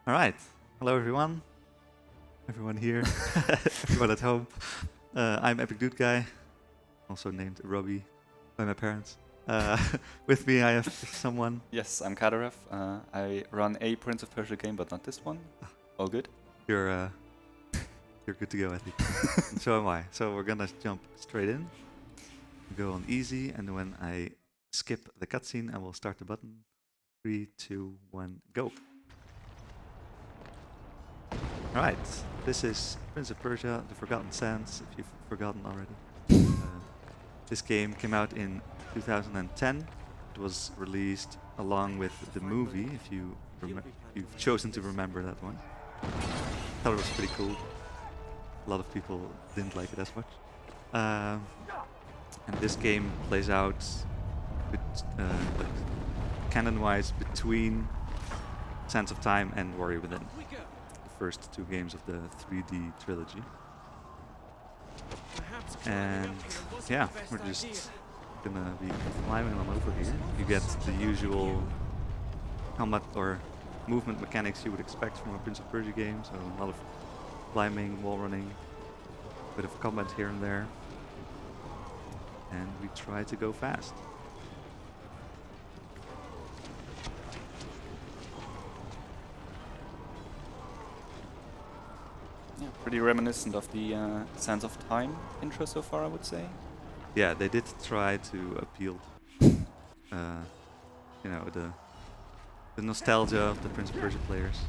All right. Hello, everyone. Everyone here. Everyone at home. I'm epicdudeguy, also named Robbie by my parents. With me, I have someone. Yes, I'm Kadaref. I run a Prince of Persia game, but not this one. All good. You're good to go, I think. And so am I. So we're gonna jump straight in. Go on easy, and when I skip the cutscene, I will start the button. 3, 2, 1, go. All right. This is Prince of Persia: The Forgotten Sands. If you've forgotten already. This game came out in 2010. It was released along with the movie, if you've chosen to remember that one. Thought it was pretty cool. A lot of people didn't like it as much. And this game plays out like canon-wise between Sands of Time and Warrior Within, the first two games of the 3D trilogy. And yeah, we're just gonna be climbing on over here. You get the usual combat or movement mechanics you would expect from a Prince of Persia game, so a lot of climbing, wall running, a bit of combat here and there. And we try to go fast. Yeah, pretty reminiscent of the Sands of Time intro so far, I would say. Yeah, they did try to appeal, the nostalgia of the Prince of Persia players.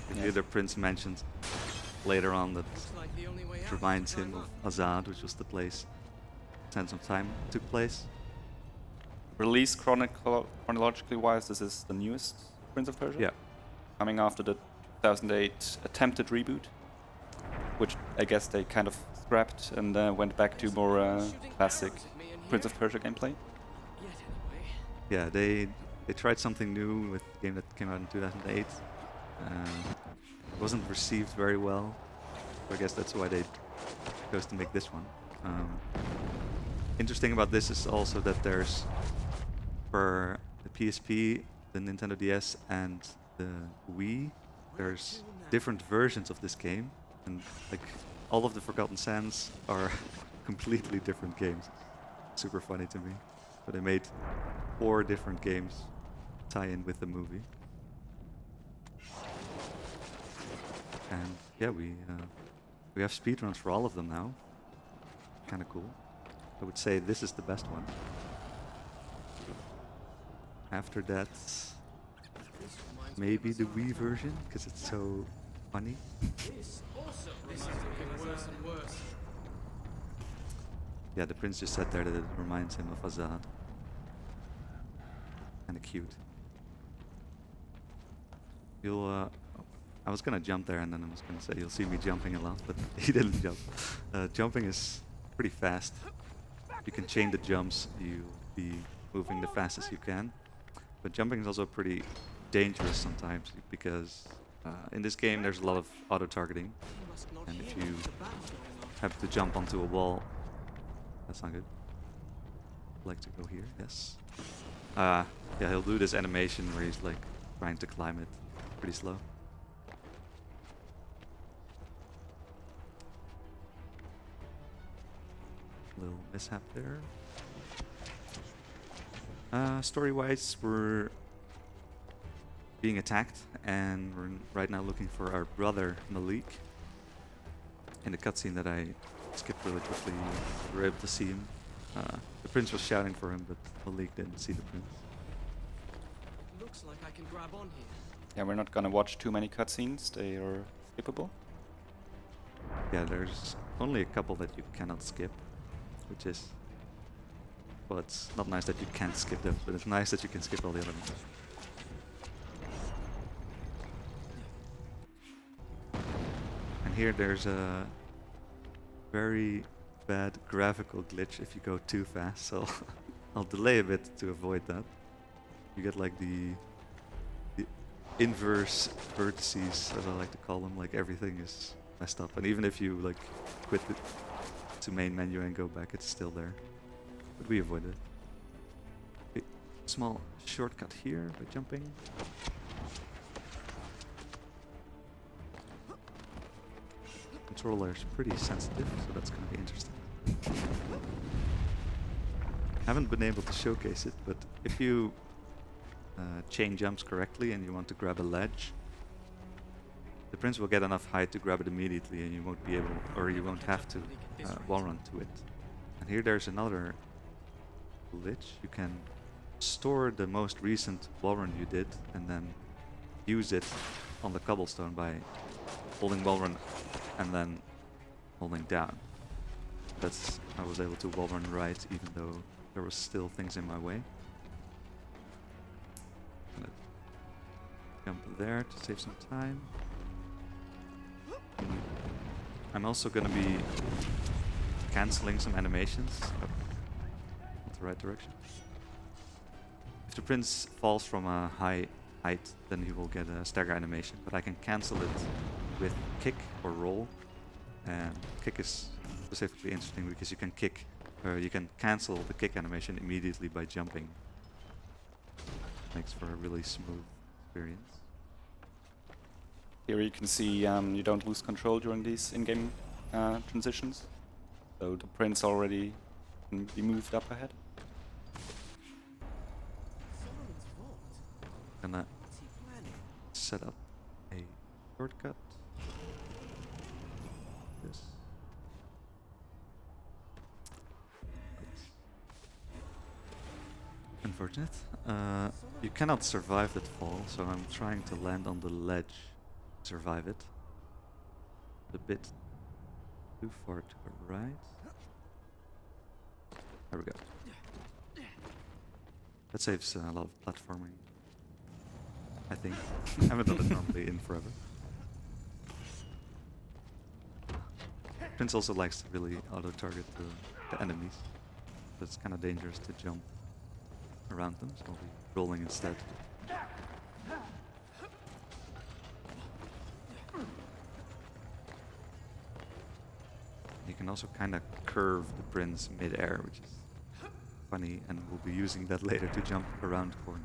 The other prince mentioned later on that it reminds him of Azad, which was the place Sands of Time took place. Release chronologically wise, this is the newest Prince of Persia. Yeah. Coming after the 2008 attempted reboot, which I guess they kind of scrapped and went back to more classic Prince of Persia gameplay. Yeah, they tried something new with the game that came out in 2008. It wasn't received very well, so I guess that's why they chose to make this one. Interesting about this is also that there's, for the PSP, the Nintendo DS, and the Wii, there's different versions of this game, and like all of the Forgotten Sands are completely different games. Super funny to me. So they made 4 different games tie in with the movie. And yeah, we have speedruns for all of them now. Kind of cool. I would say this is the best one. After that, maybe the Wii version, because it's so funny. Yeah, the prince just said there that it reminds him of Azad. Kinda cute. I was gonna jump there and then I was gonna say you'll see me jumping a lot, but he didn't jump. Jumping is pretty fast. You can chain the jumps, you'll be moving the fastest you can. But jumping is also pretty dangerous sometimes because in this game there's a lot of auto-targeting. And if you have to jump onto a wall, that's not good. I'd like to go here, yes. Yeah, he'll do this animation where he's like trying to climb it pretty slow. Little mishap there. Story-wise, we're being attacked, and we're right now looking for our brother Malik. In the cutscene that I skipped really quickly, we were able to see him. The prince was shouting for him, but Malik didn't see the prince. Looks like I can grab on here. Yeah, we're not gonna watch too many cutscenes. They are skippable. Yeah, there's only a couple that you cannot skip, which is... Well, it's not nice that you can't skip them, but it's nice that you can skip all the other ones. And here there's a very bad graphical glitch if you go too fast, so I'll delay a bit to avoid that. You get like the inverse vertices, as I like to call them, like everything is messed up. And even if you like quit it to main menu and go back, it's still there. But we avoided it. small shortcut here by jumping. Controller is pretty sensitive, so that's going to be interesting. Haven't been able to showcase it, but if you chain jumps correctly and you want to grab a ledge, the prince will get enough height to grab it immediately, and you won't be able, or you won't have to wall run to it. And here there's another glitch. You can store the most recent wall run you did and then use it on the cobblestone by holding wall run and then holding down. That's I was able to wall run right even though there was still things in my way. Gonna jump there to save some time. I'm also gonna be cancelling some animations. Oh, not the right direction. If the prince falls from a high height, then he will get a stagger animation, but I can cancel it with kick or roll. And kick is specifically interesting because you can cancel the kick animation immediately by jumping. Makes for a really smooth experience. Here you can see you don't lose control during these in-game transitions. So the prince already can be moved up ahead. Solomon's vault. Gonna What's he planning? set up a shortcut. This. Unfortunate. You cannot survive that fall, so I'm trying to land on the ledge, survive it. A bit too far to the right. There we go. That saves a lot of platforming, I think. I haven't done it normally in forever. Prince also likes to really auto-target the enemies, so it's kind of dangerous to jump around them, so I'll be rolling instead. You can also kind of curve the prince mid-air, which is funny, and we'll be using that later to jump around corners.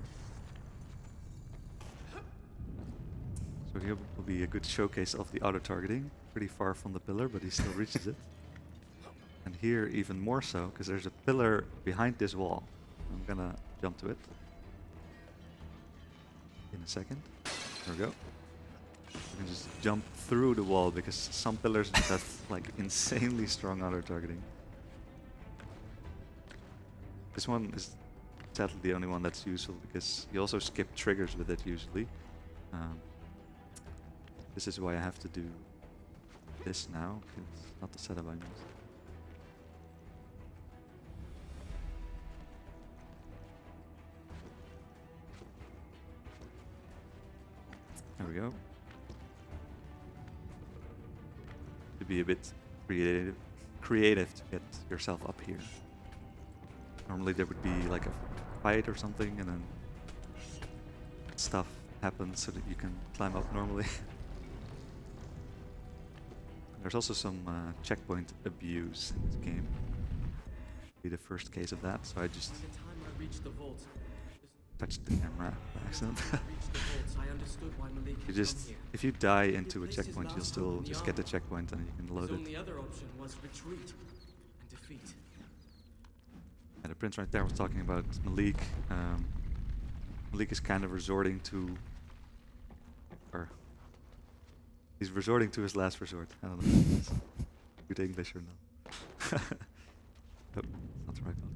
So here will be a good showcase of the auto-targeting. Pretty far from the pillar, but he still reaches it. And here even more so, because there's a pillar behind this wall. I'm gonna jump to it in a second. There we go. You can just jump through the wall because some pillars have like insanely strong auto-targeting. This one is sadly the only one that's useful because you also skip triggers with it usually. This is why I have to do this now. It's not the setup I missed. There we go. To be a bit creative to get yourself up here. Normally there would be like a fight or something and then stuff happens so that you can climb up normally. There's also some checkpoint abuse in this game. Be the first case of that, so I just By the time I reached the vault, touched the camera by accident. I understood why Malik You had just, come here. if you die into a Replace his checkpoint, you'll last still hope in the just get the armor. checkpoint and you can load His it. only other option was retreat and defeat. And the prince right there was talking about Malik. Malik is kind of resorting to, or he's resorting to his last resort. I don't know if that's good English or not. Oh, not the right one.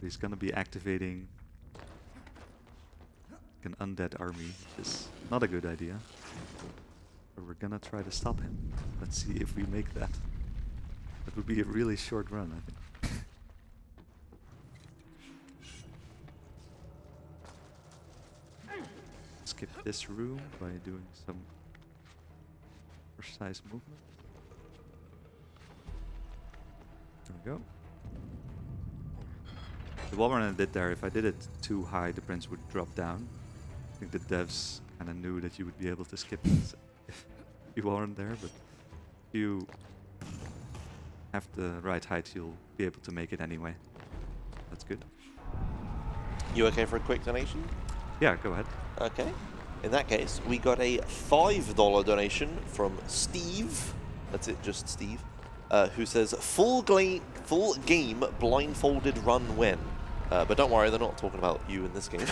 He's gonna be activating an undead army, which is not a good idea. But we're gonna try to stop him. Let's see if we make that. That would be a really short run, I think. Skip this room by doing some precise movement. There we go. The wall run I did there, if I did it too high, the prince would drop down. I think the devs kind of knew that you would be able to skip it if you weren't there, but if you have the right height, you'll be able to make it anyway. That's good. You okay for a quick donation? Yeah, go ahead. Okay. In that case, we got a $5 donation from Steve. That's it, just Steve. Who says, full game blindfolded run when? But don't worry, they're not talking about you in this game.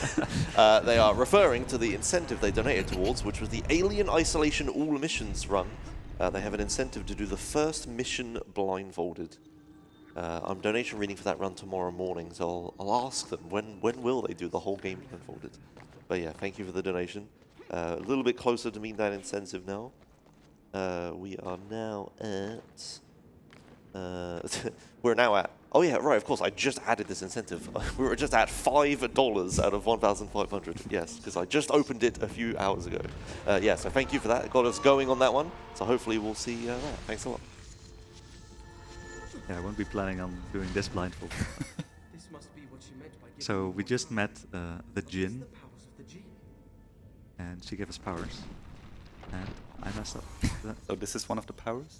They are referring to the incentive they donated towards, which was the Alien Isolation All Missions run. They have an incentive to do the first mission blindfolded. I'm donation reading for that run tomorrow morning, so I'll ask them when will they do the whole game blindfolded. But yeah, thank you for the donation. A little bit closer to meeting that incentive now. We are now at... we're now at... Oh yeah, right, of course, I just added this incentive. We were just at $5 out of 1,500. Yes, because I just opened it a few hours ago. Yeah, so thank you for that. It got us going on that one. So hopefully we'll see that. Thanks a lot. Yeah, I won't be planning on doing this blindfold. This must be what she meant by giving So me we more just time. met the What is Djinn, the powers of the Djinn? and she gave us powers. And I messed up. So this is one of the powers?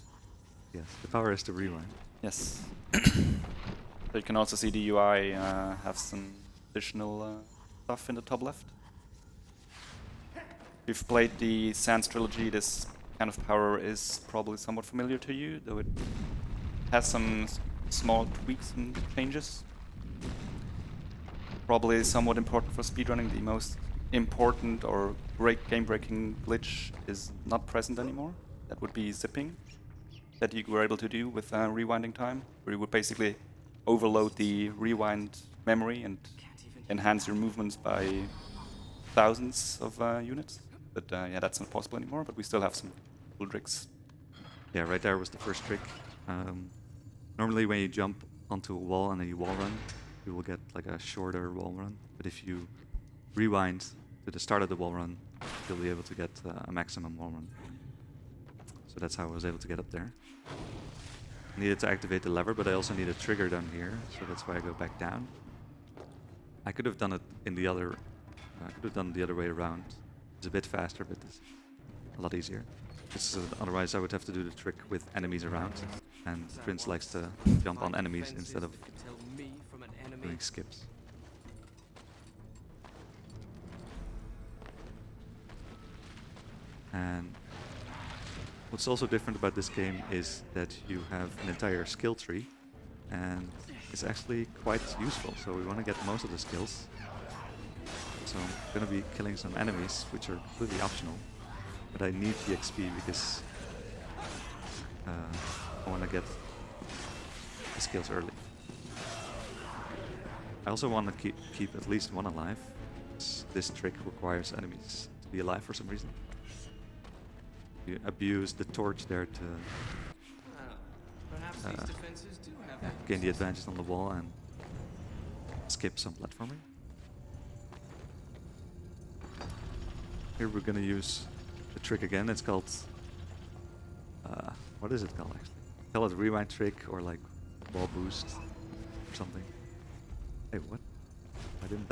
Yes, the power is to rewind. Yes. So you can also see the UI have some additional stuff in the top left. If you've played the Sans trilogy, this kind of power is probably somewhat familiar to you, though it has some small tweaks and changes. Probably somewhat important for speedrunning. The most important or great game-breaking glitch is not present anymore. That would be zipping, that you were able to do with rewinding time, where you would basically overload the rewind memory and enhance your movements by thousands of units. But yeah, that's not possible anymore, but we still have some cool tricks. Yeah, right there was the first trick. Normally when you jump onto a wall and then you wall run, you will get like a shorter wall run. But if you rewind to the start of the wall run, you'll be able to get a maximum wall run. So that's how I was able to get up there. Needed to activate the lever, but I also need a trigger down here, so that's why I go back down. I could have done it in the other... I could have done the other way around. It's a bit faster, but it's a lot easier. Otherwise I would have to do the trick with enemies around, and Prince likes to jump on enemies instead of You can tell me from an enemy. doing skips. And what's also different about this game is that you have an entire skill tree, and it's actually quite useful, so we want to get most of the skills. So I'm going to be killing some enemies, which are completely optional, but I need the XP because I want to get the skills early. I also want to keep at least one alive. This trick requires enemies to be alive for some reason. You abuse the torch there to Perhaps these defenses do have gain the advantage on the wall and skip some platforming. Here we're gonna use the trick again. It's called what is it called actually? Call it rewind trick or like wall boost or something. Hey, what? I didn't.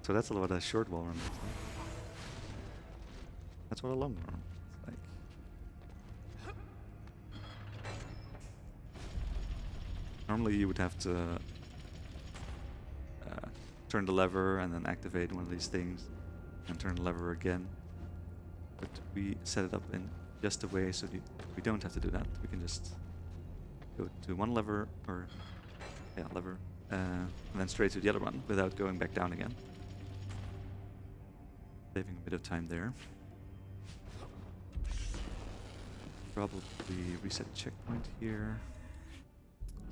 So that's a lot of short wall run. That's what a long run is like. Normally you would have to turn the lever and then activate one of these things and turn the lever again. But we set it up in just a way so we don't have to do that. We can just go to one lever, or yeah, lever, and then straight to the other one without going back down again. Saving a bit of time there. Probably reset checkpoint here.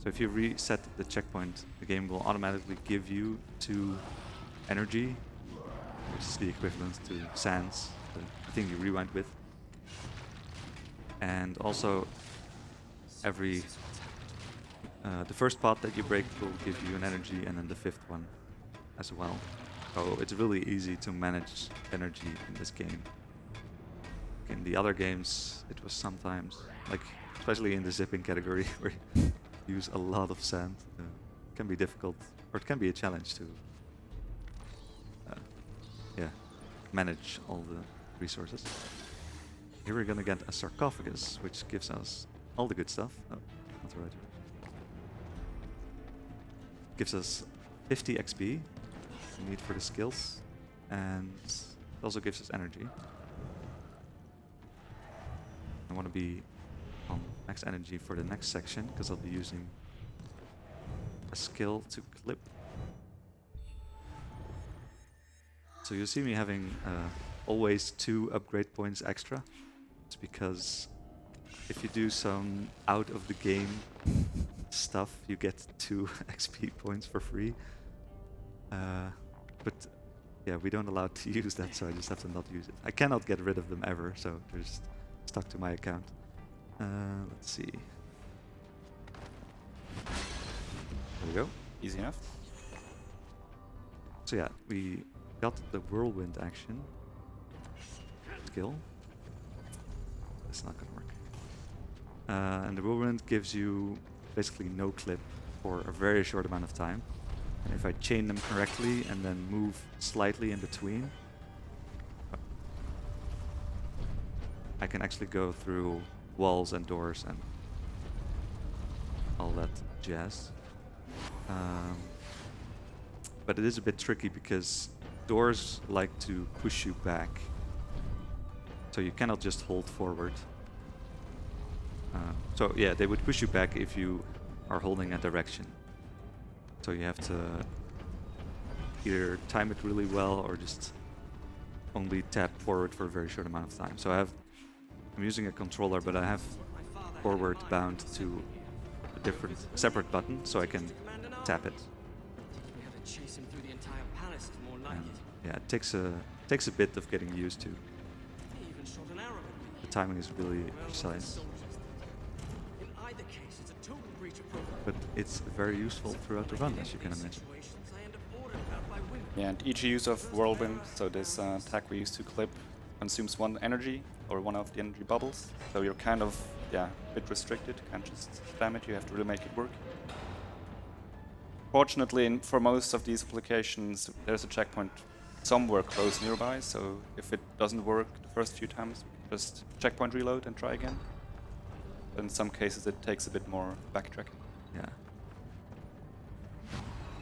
So if you reset the checkpoint, the game will automatically give you 2 energy, which is the equivalent to Sans, the thing you rewind with. And also, every the first pot that you break will give you an energy, and then the 5th one as well. So it's really easy to manage energy in this game. In the other games, it was sometimes, like, especially in the zipping category, where you use a lot of sand. It can be difficult, or it can be a challenge to manage all the resources. Here we're gonna get a sarcophagus, which gives us all the good stuff. Oh, not the right. Gives us 50 XP we need for the skills, and it also gives us energy. I want to be on max energy for the next section because I'll be using a skill to clip. So you see me having always 2 upgrade points extra. It's because if you do some out of the game stuff, you get 2 XP points for free. But yeah, we don't allow to use that, so I just have to not use it. I cannot get rid of them ever, so they're just stuck to my account. Let's see. There we go. Easy enough. So yeah, we got the whirlwind action skill. That's not gonna work. And the whirlwind gives you basically no clip for a very short amount of time. And if I chain them correctly and then move slightly in between, I can actually go through walls and doors and all that jazz. But it is a bit tricky because doors like to push you back. So you cannot just hold forward. So yeah, they would push you back if you are holding a direction. So you have to either time it really well or just only tap forward for a very short amount of time. So I'm using a controller, but I have forward bound to a different separate button, so I can tap it. We had to chase him through the entire palace to more like And it. yeah, it takes a bit of getting used to. He even shot an arrow at me. The timing is really Well, the precise, soldiers did. In either case, it's a total breach of protocol. but it's very useful throughout the run, as you can imagine. Situations, I end up ordered about by women. Yeah, and each use of whirlwind, so this attack we use to clip, consumes 1 energy, or 1 of the energy bubbles. So you're kind of, yeah, a bit restricted. Can't just spam it, you have to really make it work. Fortunately, for most of these applications, there's a checkpoint somewhere close nearby, so if it doesn't work the first few times, just checkpoint reload and try again. In some cases, it takes a bit more backtracking. Yeah.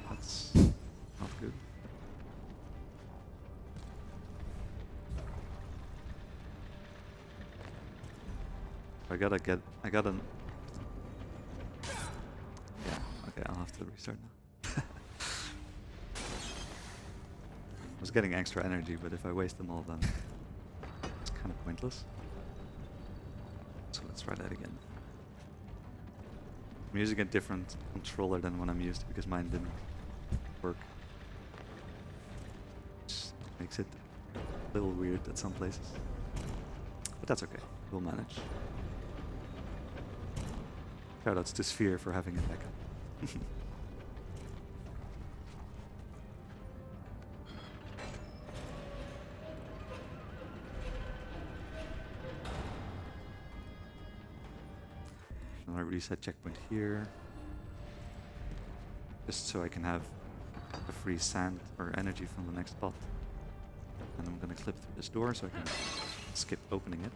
That's not good. I gotta. Yeah, okay, I'll have to restart now. I was getting extra energy, but if I waste them all, then it's kind of pointless. So let's try that again. I'm using a different controller than what I'm used to because mine didn't work. Which makes it a little weird at some places. But that's okay, we'll manage. Shoutouts to Sphere for having it back. Now I reset checkpoint here, just so I can have a free sand or energy from the next spot. And I'm gonna clip through this door so I can skip opening it.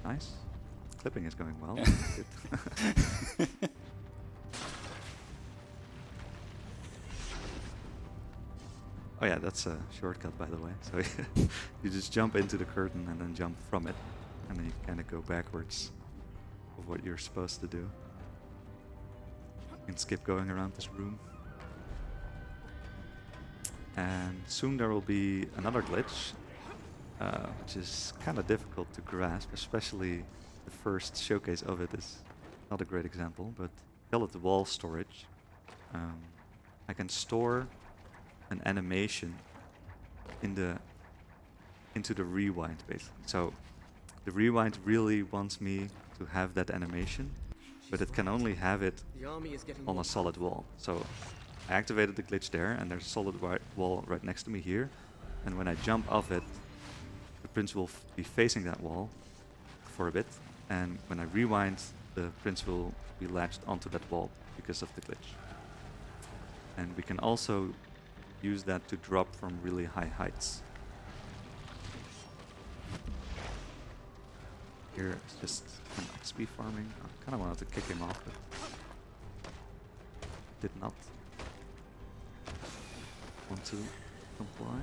Nice. Clipping is going well. Good. Oh yeah, that's a shortcut, by the way. So you just jump into the curtain and then jump from it. And then you kind of go backwards of what you're supposed to do. You can skip going around this room. And soon there will be another glitch, which is kind of difficult to grasp, especially the first showcase of it is not a great example, but call it the wall storage. I can store an animation into the rewind, basically. So the rewind really wants me to have that animation, but it can only have it The army is getting on more a solid wall. So I activated the glitch there, and there's a solid wall right next to me here. And when I jump off it, the prince will be facing that wall for a bit. And when I rewind, the prince will be latched onto that wall because of the glitch. And we can also use that to drop from really high heights. Here it's just kind of XP farming. I kind of wanted to kick him off, but did not want to comply.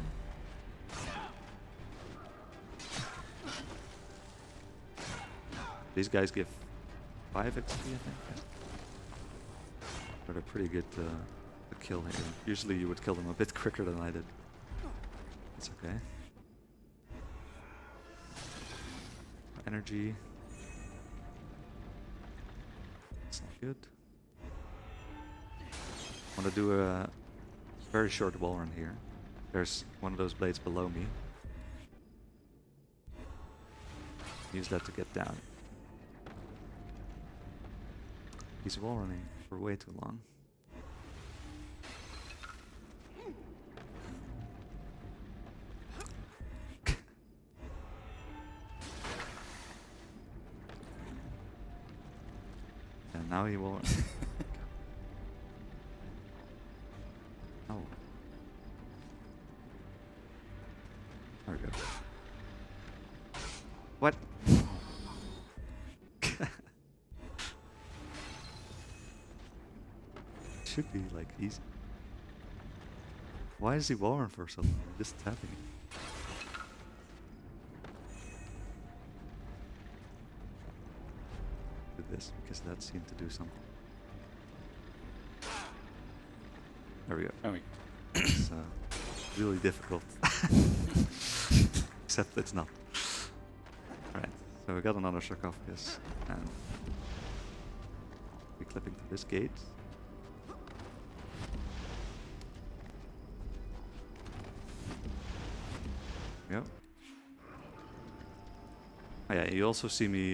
These guys give 5 XP, I think. Yeah. But they're pretty good to kill here. Usually you would kill them a bit quicker than I did. It's okay. Energy. It's not good. I want to do a very short wall run here. There's one of those blades below me. Use that to get down. He's wall running for way too long. And now he won't. Oh. There we go. What? Should be like easy. Why is he walling for so long? Just tapping it. Do this because that seemed to do something. There we go. Oh, It's really difficult. Except it's not. Alright, so we got another sarcophagus and we're clipping to this gate. Yep. Oh yeah, you also see me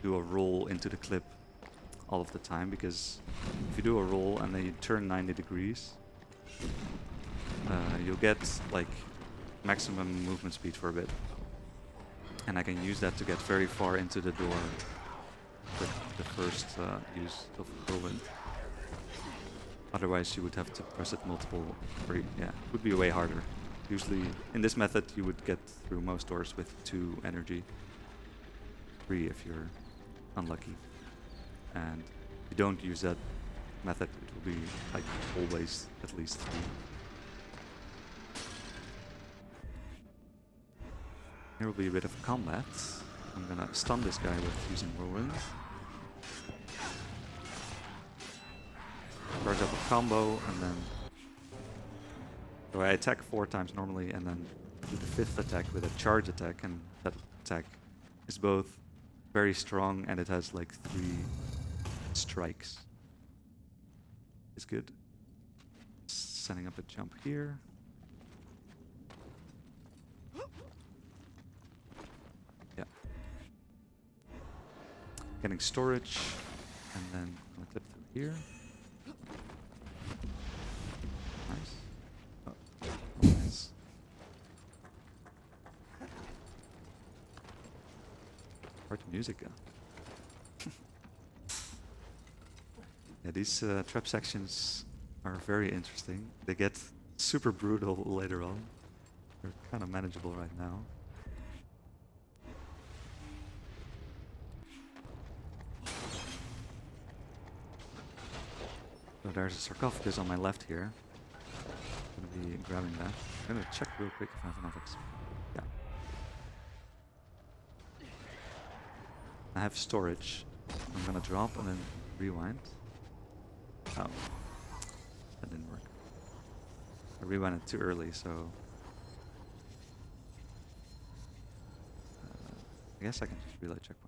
do a roll into the clip all of the time, because if you do a roll and then you turn 90 degrees, you'll get like maximum movement speed for a bit. And I can use that to get very far into the door with the first use of whirlwind. Otherwise you would have to press it multiple, or yeah, it would be way harder. Usually, in this method, you would get through most doors with 2 energy. 3 if you're unlucky. And if you don't use that method, it will be like always at least 3. Here will be a bit of combat. I'm gonna stun this guy with using whirlwind. Charge up a combo and then. So I attack 4 times normally and then do the 5th attack with a charge attack, and that attack is both very strong and it has like 3 strikes. It's good. Setting up a jump here. Yeah. Getting storage and then I'm gonna clip through here. Nice. Nice. Hard music. Yeah, these trap sections are very interesting. They get super brutal later on. They're kind of manageable right now. So there's a sarcophagus on my left here. Gonna be grabbing that. I'm gonna check real quick if I have enough XP. Yeah. I have storage. I'm gonna drop and then rewind. Oh. That didn't work. I rewinded too early, so... I guess I can just reload checkpoint.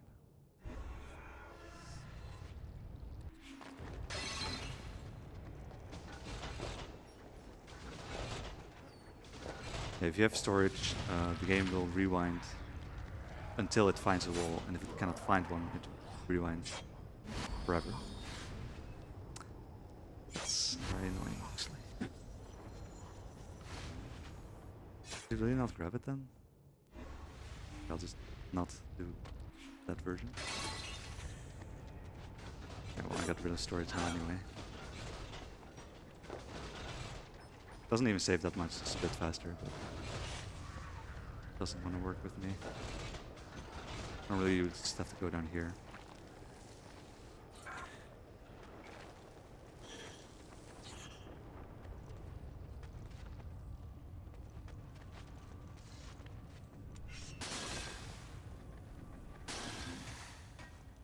If you have storage, the game will rewind until it finds a wall, and if it cannot find one, it will rewind forever. It's very annoying, actually. Did you really not grab it then? I'll just not do that version. Okay, well, I got rid of storage now anyway. Doesn't even save that much, it's a bit faster, but doesn't want to work with me. Normally you would just have to go down here.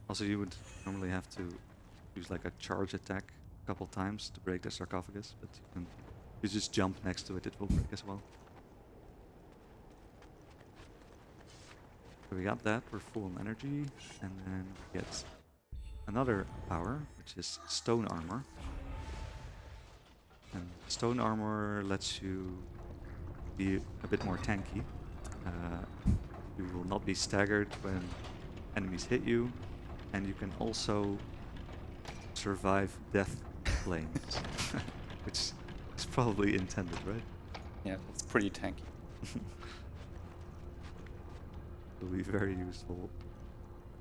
Also, you would normally have to use like a charge attack a couple times to break the sarcophagus, but you can if you just jump next to it, it will break as well. So we got that, we're full on energy, and then we get another power, which is stone armor. And stone armor lets you be a bit more tanky. You will not be staggered when enemies hit you, and you can also survive death flames, which is probably intended, right? Yeah, it's pretty tanky. Will be very useful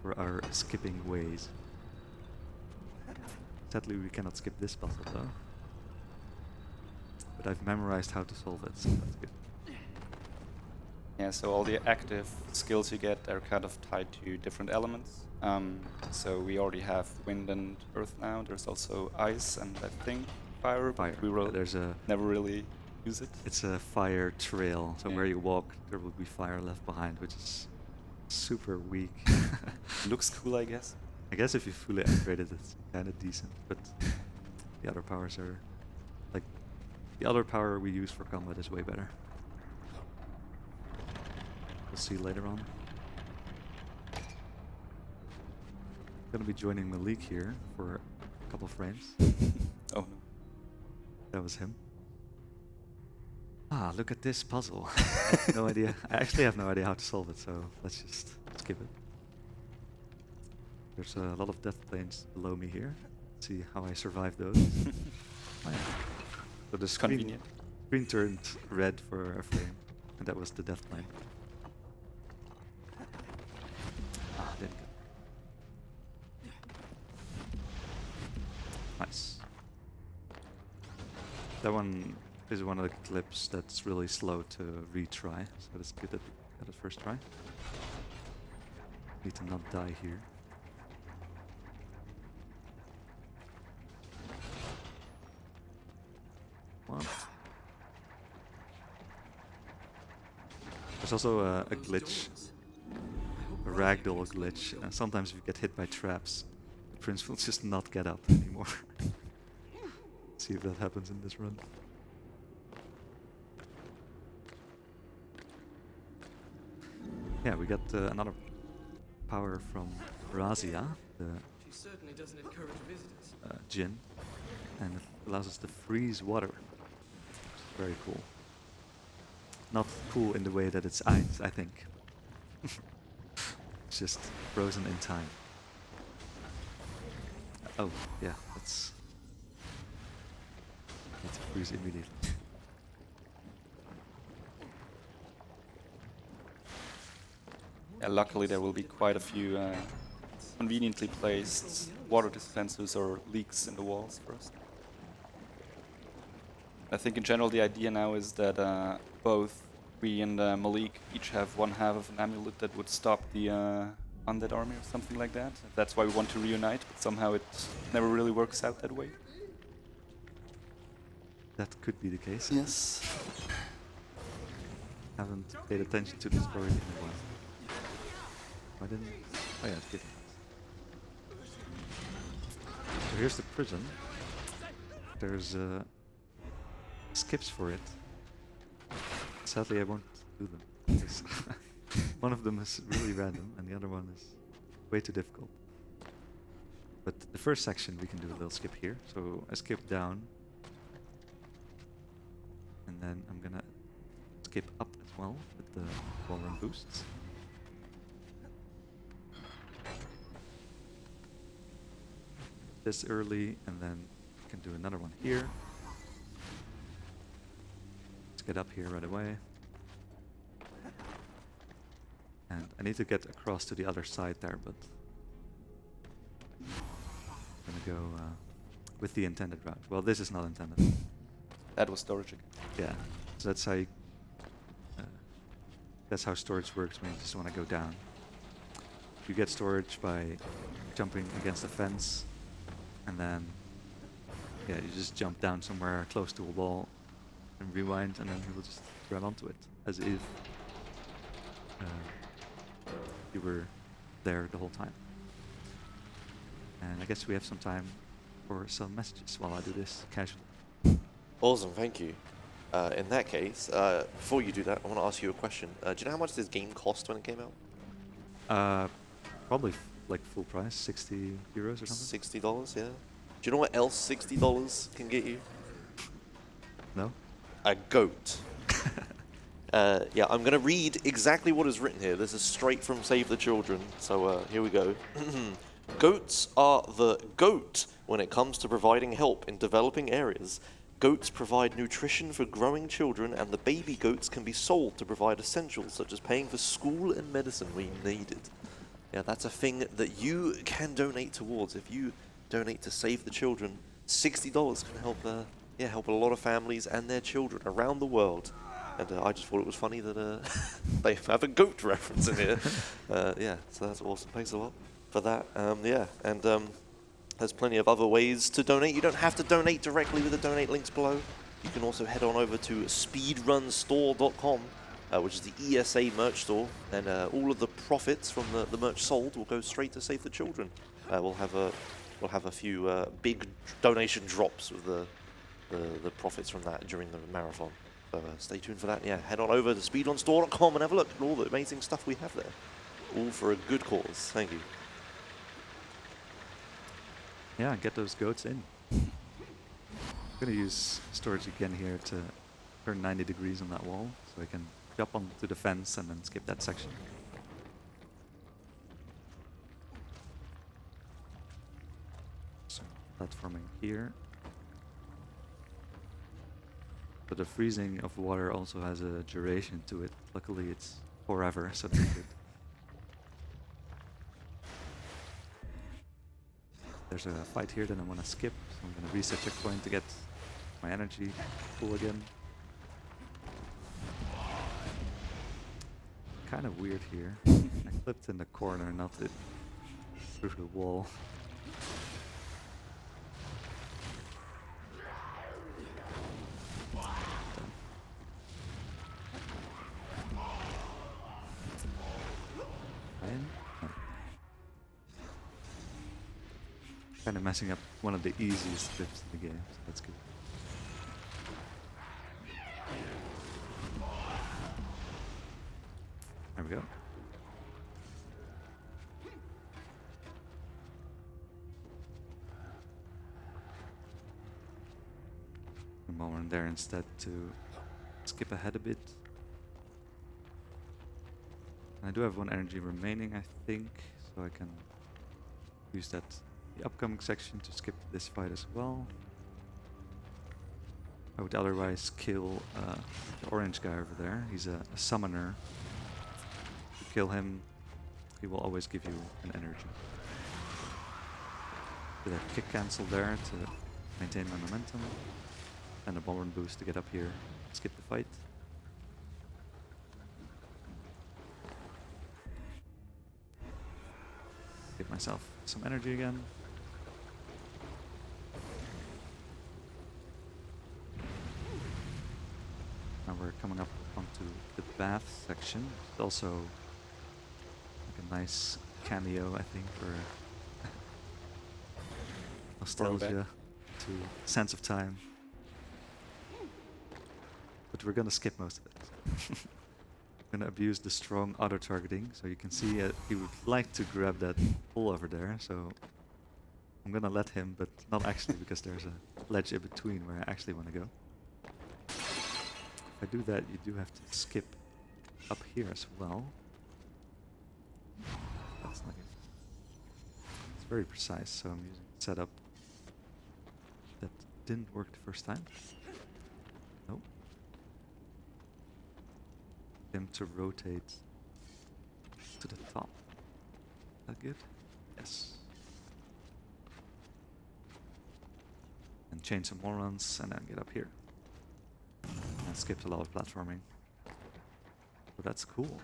for our skipping ways. Sadly, we cannot skip this puzzle though. But I've memorized how to solve it, so that's good. Yeah, so all the active skills you get are kind of tied to different elements. So we already have wind and earth now. There's also ice and I think fire. Fire. We will There's a. never really use it. It's a fire trail, so Yeah. where you walk, there will be fire left behind, which is super weak. Looks cool, I guess. I guess if you fully upgraded, it's kind of decent, but the other powers are like the other power we use for combat is way better. We'll see later on. Gonna be joining Malik here for a couple frames. Oh no. That was him. Ah, look at this puzzle. I have no idea. I actually have no idea how to solve it, so let's just skip it. There's a lot of death planes below me here. Let's see how I survive those. Oh, yeah. So the Convenient. screen turned red for a frame, and that was the death plane. Ah, didn't get. Nice. That one is one of the clips that's really slow to retry, so it's good that we got it first try. Need to not die here. One. There's also a glitch, a ragdoll glitch. Sometimes if you get hit by traps, the prince will just not get up anymore. See if that happens in this run. Yeah, we got another power from Razia, the She certainly doesn't encourage visitors. djinn, and it allows us to freeze water. Very cool. Not cool in the way that it's ice, I think. It's just frozen in time. Oh, yeah, that's... Need to freeze immediately. Yeah, luckily there will be quite a few conveniently placed water dispensers or leaks in the walls first. I think in general the idea now is that both we and Malik each have one half of an amulet that would stop the undead army or something like that. That's why we want to reunite, but somehow it never really works out that way. That could be the case. Yes. Haven't paid attention to the story in a while. Why didn't... Oh yeah, it did. So here's the prison. There's skips for it. Sadly, I won't do them. Because one of them is really random, and the other one is way too difficult. But the first section, we can do a little skip here. So I skip down. And then I'm gonna skip up as well with the wallrun boosts. This early, and then we can do another one here. Let's get up here right away. And I need to get across to the other side there, but I'm gonna go with the intended route. Well, this is not intended. That was storage again. Yeah, so that's how you, that's how storage works when you just want to go down. You get storage by jumping against a fence, and then yeah, you just jump down somewhere close to a wall and rewind, and then you will just grab onto it as if you were there the whole time. And I guess we have some time for some messages while I do this casually. Awesome, thank you. In that case, before you do that, I want to ask you a question. Do you know how much this game cost when it came out? Probably like full price, 60 euros or something. $60, yeah. Do you know what else $60 can get you? No? A goat. Yeah, I'm going to read exactly what is written here. This is straight from Save the Children, so here we go. Goats are the GOAT when it comes to providing help in developing areas. Goats provide nutrition for growing children, and the baby goats can be sold to provide essentials such as paying for school and medicine when needed. Yeah, that's a thing that you can donate towards. If you donate to Save the Children, $60 can help, help a lot of families and their children around the world. And I just thought it was funny that they have a goat reference in here. Yeah, so that's awesome. Thanks a lot for that. There's plenty of other ways to donate. You don't have to donate directly with the donate links below. You can also head on over to speedrunstore.com, which is the ESA merch store, and all of the profits from the merch sold will go straight to Save the Children. We'll have a few big donation drops with the profits from that during the marathon. So stay tuned for that. Yeah, head on over to speedrunstore.com and have a look at all the amazing stuff we have there. All for a good cause. Thank you. Yeah, get those goats in. I'm gonna use storage again here to turn 90 degrees on that wall, so I can jump onto the fence and then skip that section. So platforming here. But the freezing of water also has a duration to it. Luckily it's forever, so that's good. There's a fight here that I want to skip, so I'm going to reset checkpoint to get my energy full again. Kind of weird here. I clipped in the corner, not it through the wall. Kind of messing up one of the easiest clips in the game, so that's good. There we go. A moment there instead to skip ahead a bit. I do have one energy remaining, I think, so I can use that the upcoming section to skip this fight as well. I would otherwise kill the orange guy over there. He's a summoner. If you kill him, he will always give you an energy. Do that kick cancel there to maintain my momentum. And a bomber boost to get up here, skip the fight. Give myself some energy again. Now we're coming up onto the bath section. It's also like a nice cameo, I think, for nostalgia to sense of time. But we're gonna skip most of it. Gonna abuse the strong auto targeting, so you can see he would like to grab that pole over there, so I'm gonna let him, but not actually, because there's a ledge in between where I actually want to go. If I do that, you do have to skip up here as well. That's not it. It's very precise, so I'm using a setup that didn't work the first time. Nope. Him to rotate to the top. Is that good? Yes. And change some more runs and then get up here. And skipped a lot of platforming. But that's cool.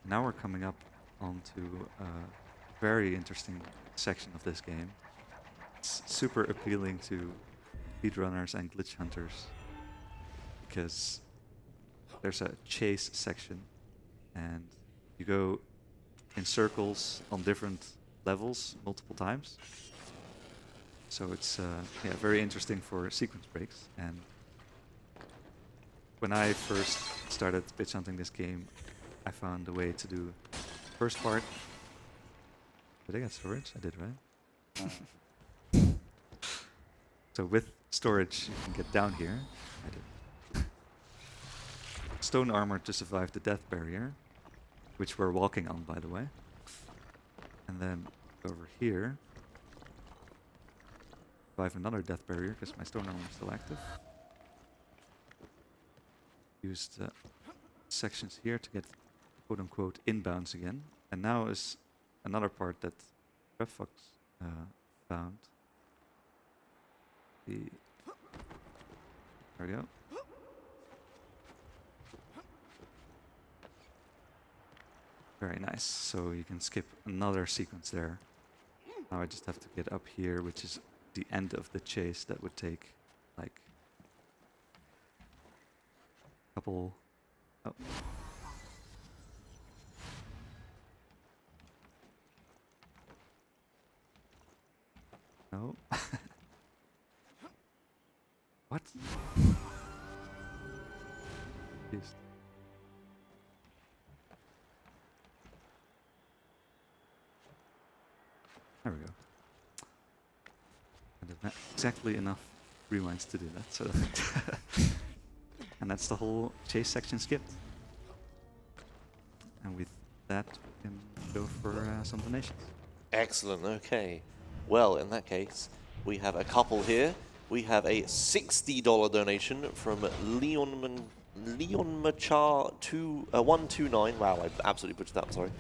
Now we're coming up onto a very interesting section of this game. It's super appealing to speedrunners and glitch hunters, because there's a chase section and you go in circles on different levels multiple times. So it's yeah, very interesting for sequence breaks. And when I first started pitch hunting this game, I found a way to do first part. Did I get storage? I did, right? So with storage, you can get down here. I did. Stone armor to survive the death barrier, which we're walking on, by the way. And then over here, survive another death barrier because my stone armor is still active. Use the sections here to get quote-unquote inbounds again. And now is another part that Fox found. There we go. Very nice. So you can skip another sequence there. Now I just have to get up here, which is the end of the chase. That would take like a couple. Oh. No. What? Jeez. There we go. And there's not exactly enough rewinds to do that, so and that's the whole chase section skipped. And with that, we can go for some donations. Excellent, okay. Well, in that case, we have a couple here. We have a $60 donation from Leon Machar 129. Wow, I absolutely butchered that, I'm sorry.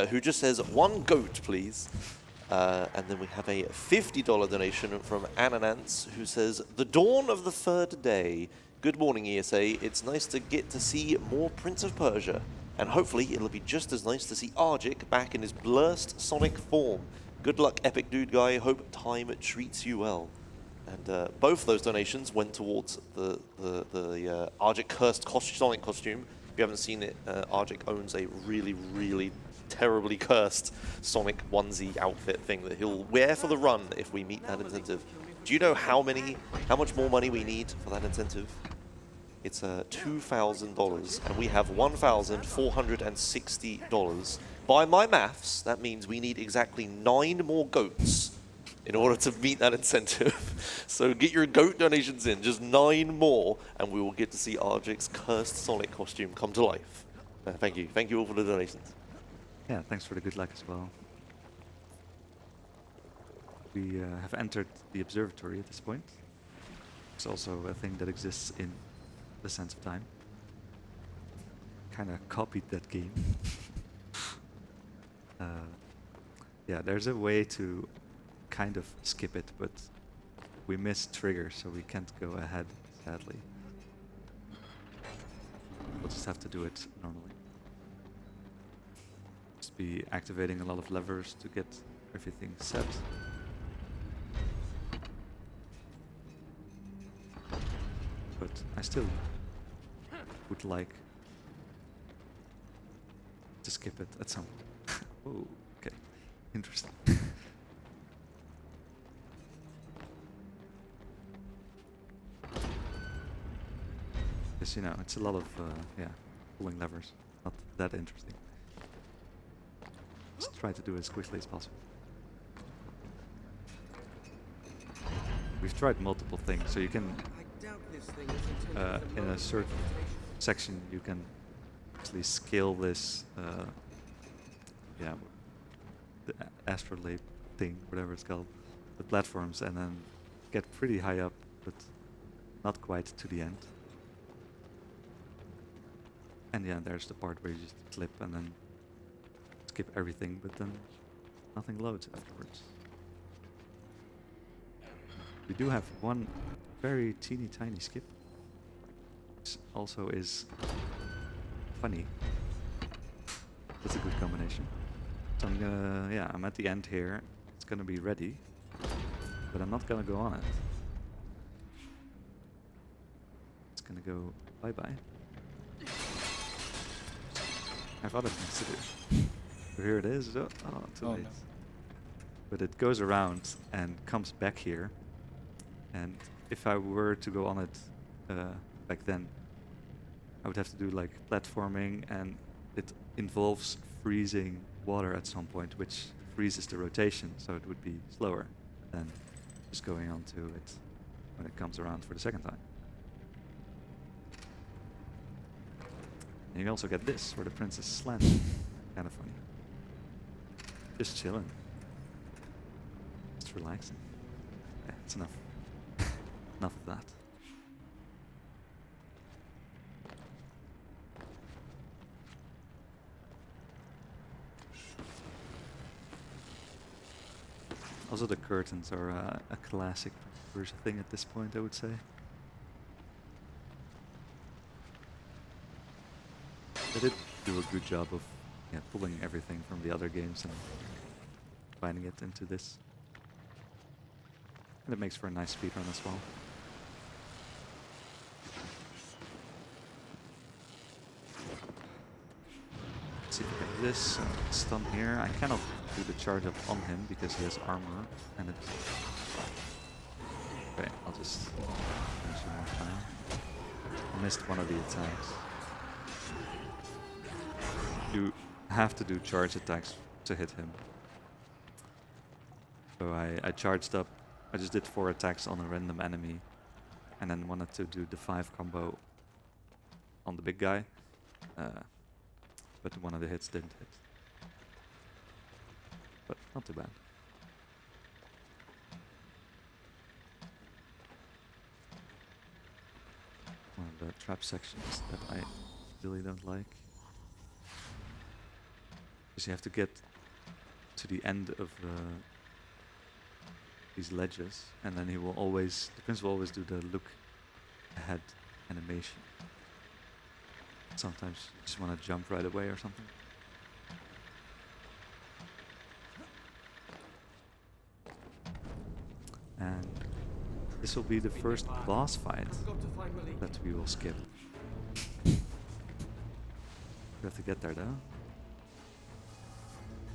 Who just says, one goat, please. And then we have a $50 donation from Ananance, who says, the dawn of the third day. Good morning, ESA. It's nice to get to see more Prince of Persia. And hopefully it'll be just as nice to see Argic back in his blurst Sonic form. Good luck, Epic Dude Guy. Hope time treats you well. And both those donations went towards the Argic cursed Sonic costume. If you haven't seen it, Argic owns a really, really terribly cursed Sonic onesie outfit thing that he'll wear for the run if we meet that incentive. Do you know how much more money we need for that incentive? It's $2,000, and we have $1,460. By my maths, that means we need exactly 9 more goats in order to meet that incentive. So get your goat donations in, just 9 more, and we will get to see Argic's cursed Sonic costume come to life. Thank you. Thank you all for the donations. Yeah, thanks for the good luck as well. We have entered the Observatory at this point. It's also a thing that exists in the Sense of Time. Kind of copied that game. Yeah, there's a way to kind of skip it, but we missed trigger, so we can't go ahead, sadly. We'll just have to do it normally. Just be activating a lot of levers to get everything set. But I still would like to skip it at some point. Oh, okay. Interesting. Because, you know, it's a lot of, yeah, pulling levers. Not that interesting. Just try to do it as quickly as possible. We've tried multiple things, so you can, in a certain section, you can actually scale this, yeah, the astrolabe thing, whatever it's called, the platforms, and then get pretty high up, but not quite to the end. And yeah, there's the part where you just clip and then skip everything, but then nothing loads afterwards. We do have one very teeny tiny skip, which also is funny. That's a good combination. So I'm gonna, yeah, I'm at the end here. It's gonna be ready, but I'm not gonna go on it. It's gonna go bye-bye. I have other things to do. So here it is. Oh, too Oh, late. no. But it goes around and comes back here. And if I were to go on it back then, I would have to do like platforming, and it involves freezing water at some point, which freezes the rotation, so it would be slower than just going on to it when it comes around for the second time. And you also get this, where the prince is slanted. Kind of funny. Just chilling. Just relaxing. Yeah, it's enough. Enough of that. Also, the curtains are a classic Persia thing at this point, I would say. They did do a good job of pulling everything from the other games and combining it into this. And it makes for a nice speedrun as well. Let's see if we get this stun here. I cannot do the charge up on him because he has armor and it. Okay, I'll just finish him off now. I missed one of the attacks. You have to do charge attacks to hit him. So I charged up. I just did 4 attacks on a random enemy, and then wanted to do the 5 combo on the big guy, but one of the hits didn't hit. But not too bad. One of the trap sections that I really don't like. Because you have to get to the end of these ledges, and then the prince will always do the look ahead animation. Sometimes you just want to jump right away or something. And this will be the first boss fight Got to find Malik. that we will skip. We have to get there though.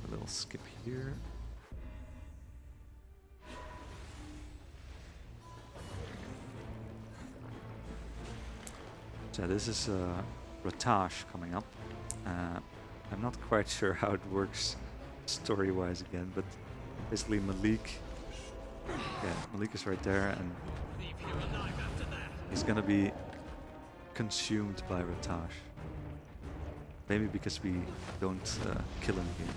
A little skip here. So this is Ratash coming up. I'm not quite sure how it works story-wise again, but basically Malik is right there, and he's gonna be consumed by Ratash. Maybe because we don't kill him here.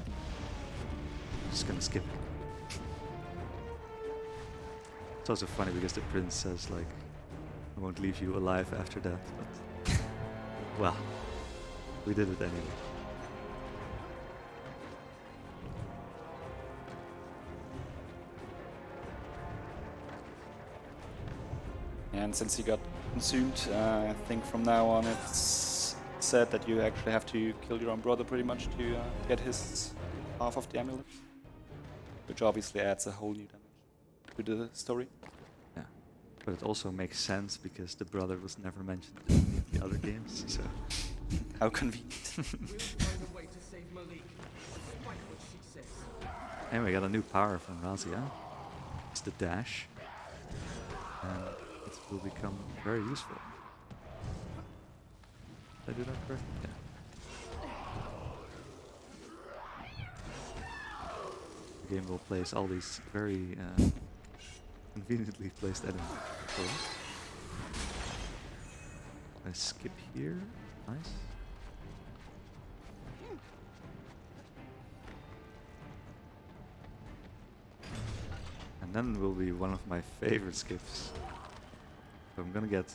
Just gonna skip him. It's also funny because the prince says like, I won't leave you alive after that, but well, we did it anyway. And since he got consumed, I think from now on it's said that you actually have to kill your own brother pretty much to get his half of the amulet. Which obviously adds a whole new dimension to the story. Yeah, but it also makes sense because the brother was never mentioned in any of the other games, so... How convenient. We'll find a way to save Malik, despite what she says. And we got a new power from Razia. It's the dash. And it will become very useful. Did I do that correctly? Yeah. The game will place all these very conveniently placed enemies. I skip here. Nice. And then will be one of my favorite skips. So I'm gonna get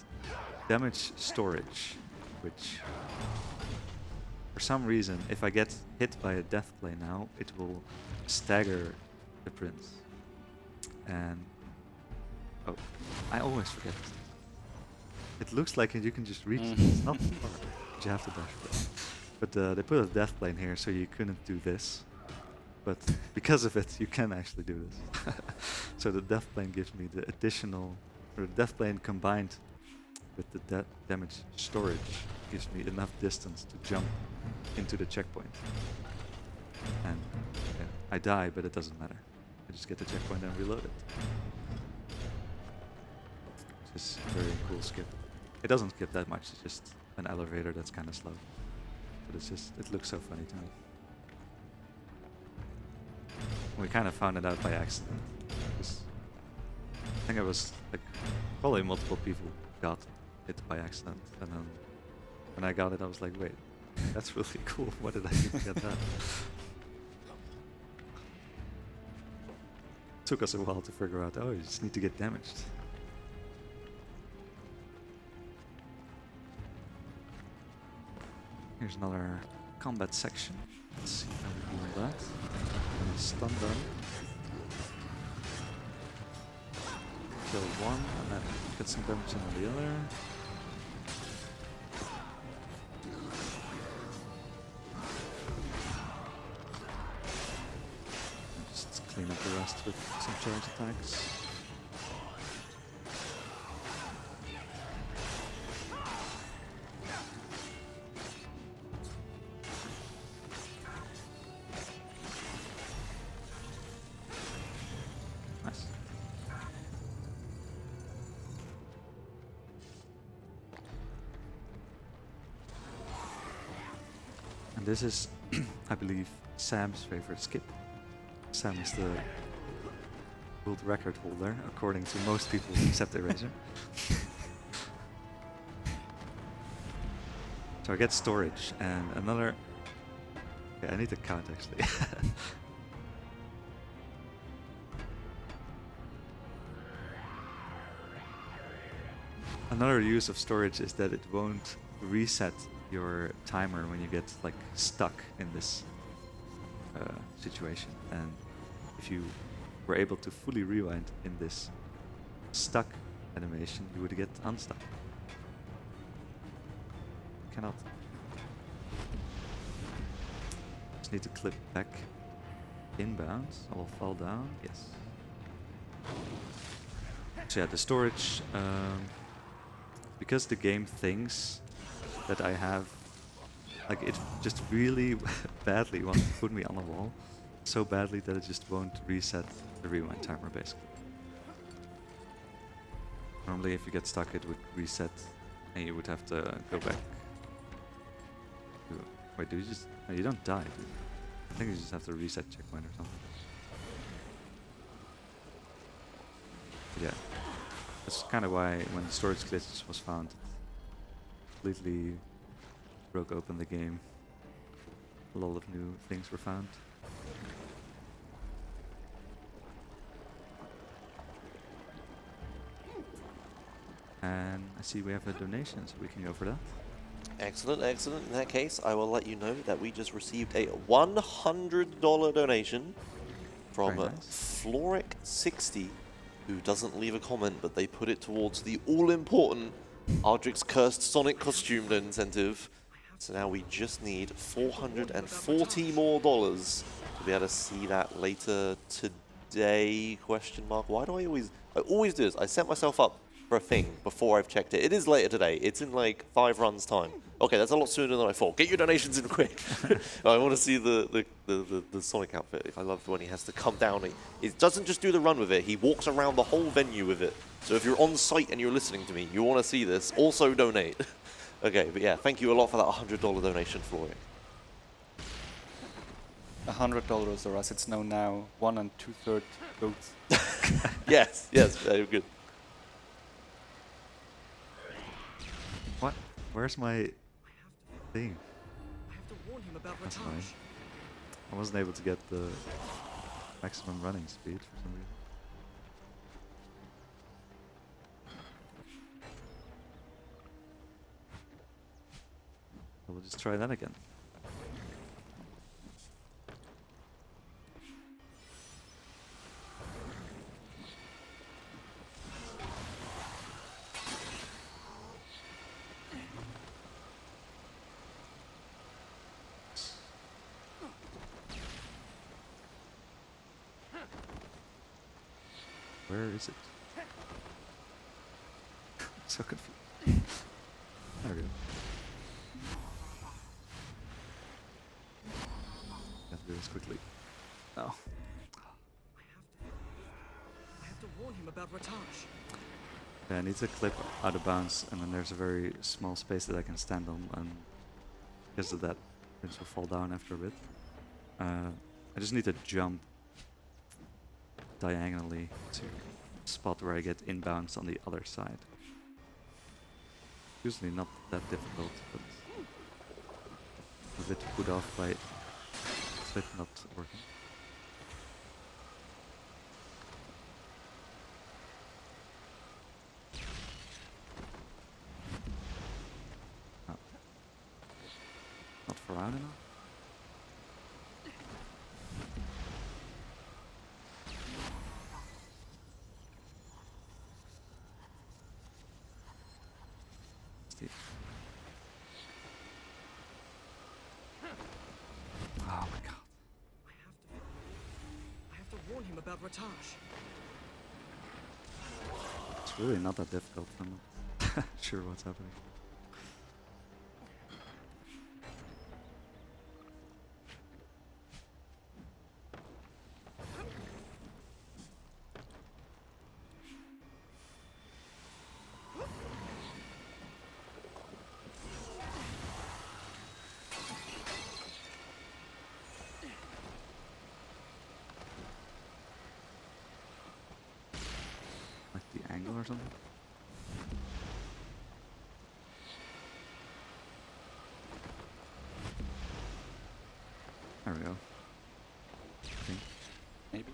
damage storage, which for some reason, if I get hit by a death play now, it will stagger the prince. And oh, I always forget. It looks like you can just reach it. It's not far, but you have to dash for it. But they put a death plane here, so you couldn't do this. But because of it, you can actually do this. So the death plane gives me the additional, or the death plane combined with the damage storage gives me enough distance to jump into the checkpoint. And yeah, I die, but it doesn't matter. I just get the checkpoint and reload it. Which is a very cool skip. It doesn't skip that much, it's just an elevator that's kind of slow. But it's just, it looks so funny to me. We kind of found it out by accident. I think it was like probably multiple people got it by accident, and then when I got it, I was like, wait, that's really cool. Why did I even get that? Took us a while to figure out, oh, you just need to get damaged. Here's another combat section. Let's see how we do on that. Stun them. Kill one and then get some damage on the other. And just clean up the rest with some charge attacks. Nice. And this is, I believe, Sam's favorite skip. Sam is the world record holder, according to most people except Eraser. So I get storage and another... Okay, I need to count actually. Another use of storage is that it won't reset your timer when you get like stuck in this situation, and if you were able to fully rewind in this stuck animation, you would get unstuck. Cannot. Just need to clip back inbound. I will fall down. Yes. So yeah, the storage. Because the game thinks that I have, like, it just really badly wants to put me on a wall, so badly that it just won't reset the rewind timer, basically. Normally if you get stuck it would reset and you would have to go back. Wait, do you just... No, you don't die, do you? I think you just have to reset checkpoint or something. But yeah. That's kind of why when the storage glitch was found, it completely broke open the game. A lot of new things were found. And I see we have a donation, so we can go for that. Excellent, excellent. In that case, I will let you know that we just received a $100 donation from Very nice. Floric60, who doesn't leave a comment, but they put it towards the all-important Ardrick's Cursed Sonic Costume incentive. So now we just need $440 more to be able to see that later today, question mark. Why do I always do this. I set myself up for a thing before I've checked it. It is later today. It's in like 5 runs time. Okay, that's a lot sooner than I thought. Get your donations in quick. I want to see the Sonic outfit. I love when he has to come down. He doesn't just do the run with it. He walks around the whole venue with it. So if you're on site and you're listening to me, you want to see this, also donate. Okay, but yeah, thank you a lot for that $100 donation, Florian. $100, or as it's known now, 1 2/3 votes. Yes, yes, very good. What? Where's my thing? I have to warn him about That's Rataj. annoying. I wasn't able to get the maximum running speed for some reason. We'll just try that again. Where is it? So confused. There we go. Let's do this quickly. No. I have to warn him about Rataj. Yeah, I need to clip out of bounds, and then there's a very small space that I can stand on, and because of that, Prince will fall down after a bit. I just need to jump diagonally to a spot where I get inbounds on the other side. Usually not that difficult, but a bit put off by clip not working. Oh. Not far out enough. Oh my god. I have to warn him about Rataj. It's really not that difficult. I'm not sure what's happening. Like the angle or something? There we go. I think. Maybe.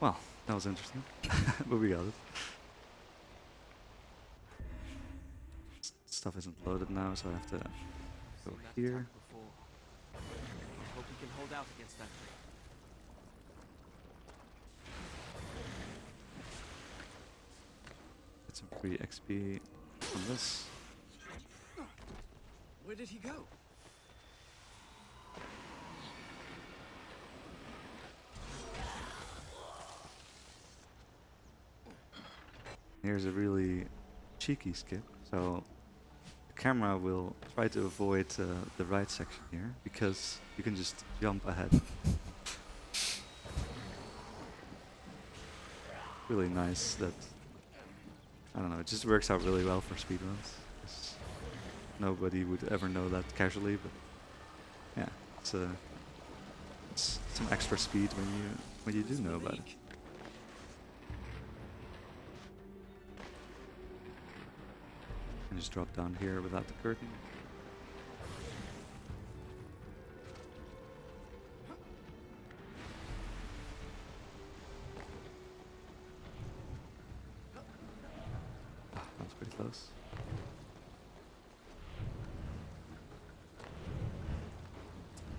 Well, that was interesting. But we got it. Stuff isn't loaded now, so I have to go Seen that here. attack before. I hope he can hold out against that thing. Get some free XP from this. Where did he go? Here's a really cheeky skip. So the camera will try to avoid the right section here because you can just jump ahead. Really nice that, I don't know, it just works out really well for speedruns. 'Cause nobody would ever know that casually, but yeah, it's some extra speed when you do know about it. And just drop down here without the curtain. Ah, that was pretty close.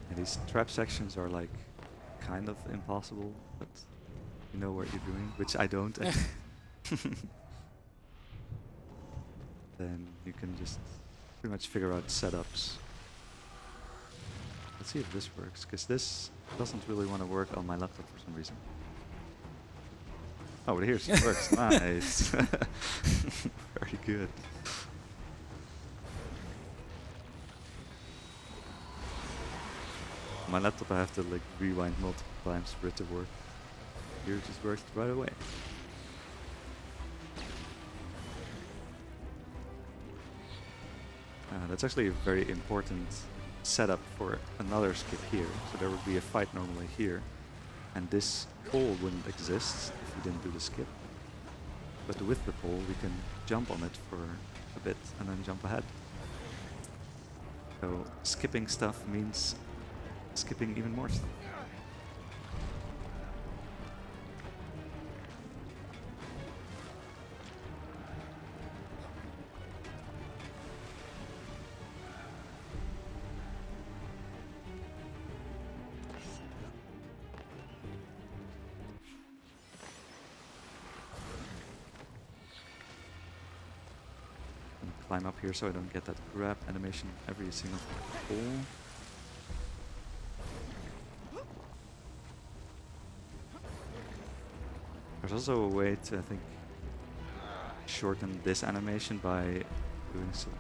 And these trap sections are like kind of impossible, but you know what you're doing, which I don't. Then you can just pretty much figure out setups. Let's see if this works, because this doesn't really want to work on my laptop for some reason. Oh, but here's it works. Nice. Very good. My laptop I have to like rewind multiple times for it to work. Here it just works right away. That's actually a very important setup for another skip here. So there would be a fight normally here, and this pole wouldn't exist if we didn't do the skip. But with the pole, we can jump on it for a bit and then jump ahead. So skipping stuff means skipping even more stuff. Climb up here so I don't get that grab animation every single pull. There's also a way to, I think, shorten this animation by doing some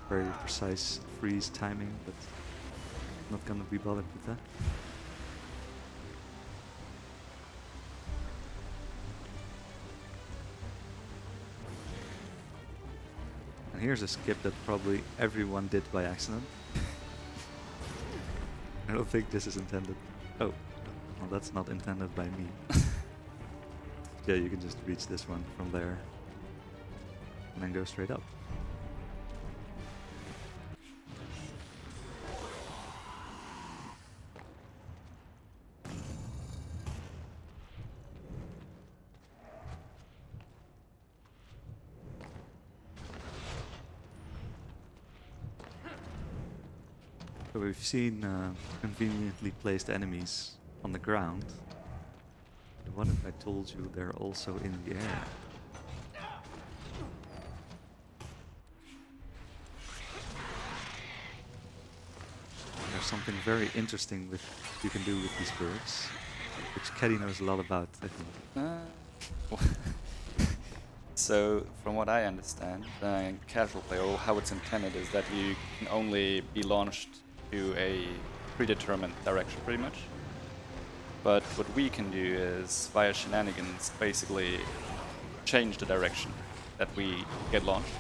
very precise freeze timing, but not gonna be bothered with that. And here's a skip that probably everyone did by accident. I don't think this is intended. Oh, well, that's not intended by me. Yeah, you can just reach this one from there and then go straight up. So we've seen conveniently placed enemies on the ground. But what if I told you they're also in the air? There's something very interesting with you can do with these birds, which Keddy knows a lot about, I think. So, from what I understand, casual play, or how it's intended, is that you can only be launched to a predetermined direction, pretty much. But what we can do is, via shenanigans, basically change the direction that we get launched,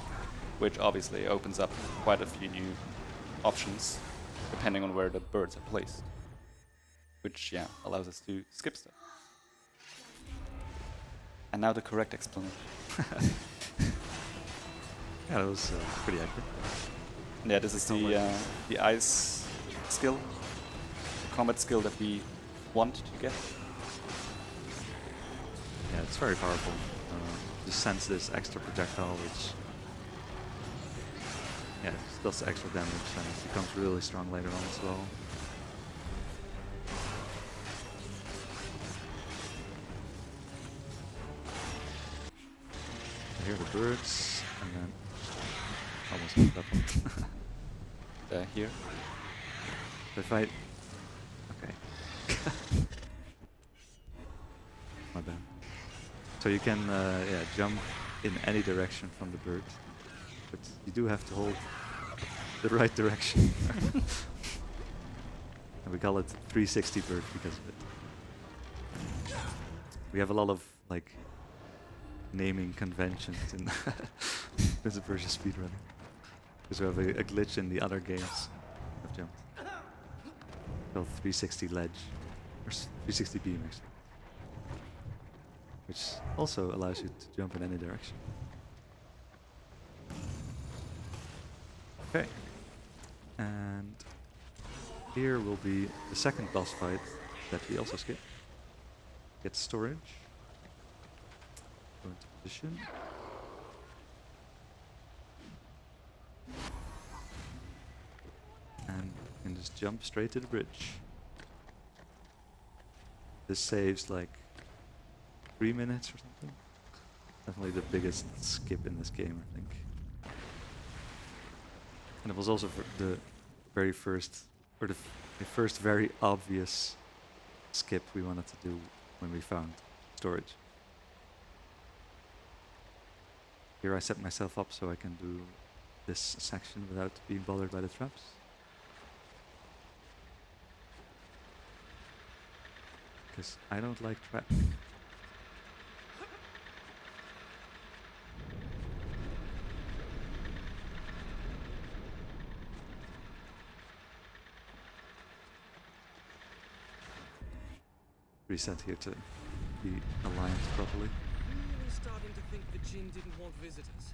which obviously opens up quite a few new options, depending on where the birds are placed. Which, yeah, allows us to skip stuff. And now the correct explanation. Yeah, that was pretty accurate. Yeah, this is the ice skill, the combat skill that we want to get. Yeah, it's very powerful. Just sends this extra projectile, which does extra damage and it becomes really strong later on as well. I hear the birds, and then almost missed that one. Here. If I... Okay. My bad. So you can jump in any direction from the bird, but you do have to hold the right direction. And we call it 360 bird because of it. We have a lot of like naming conventions in Persia speedrunning, because we have a glitch in the other games I've jumped called 360 ledge, or 360 beam actually, which also allows you to jump in any direction. Okay, and here will be the second boss fight that we also skip. Get storage. Go into position. And you can just jump straight to the bridge. This saves like 3 minutes or something. Definitely the biggest skip in this game, I think. And it was also the very first, or the first very obvious skip we wanted to do when we found storage. Here I set myself up so I can do this section without being bothered by the traps. Because I don't like traps. Reset here to be aligned properly. I'm really starting to think the Jinn didn't want visitors.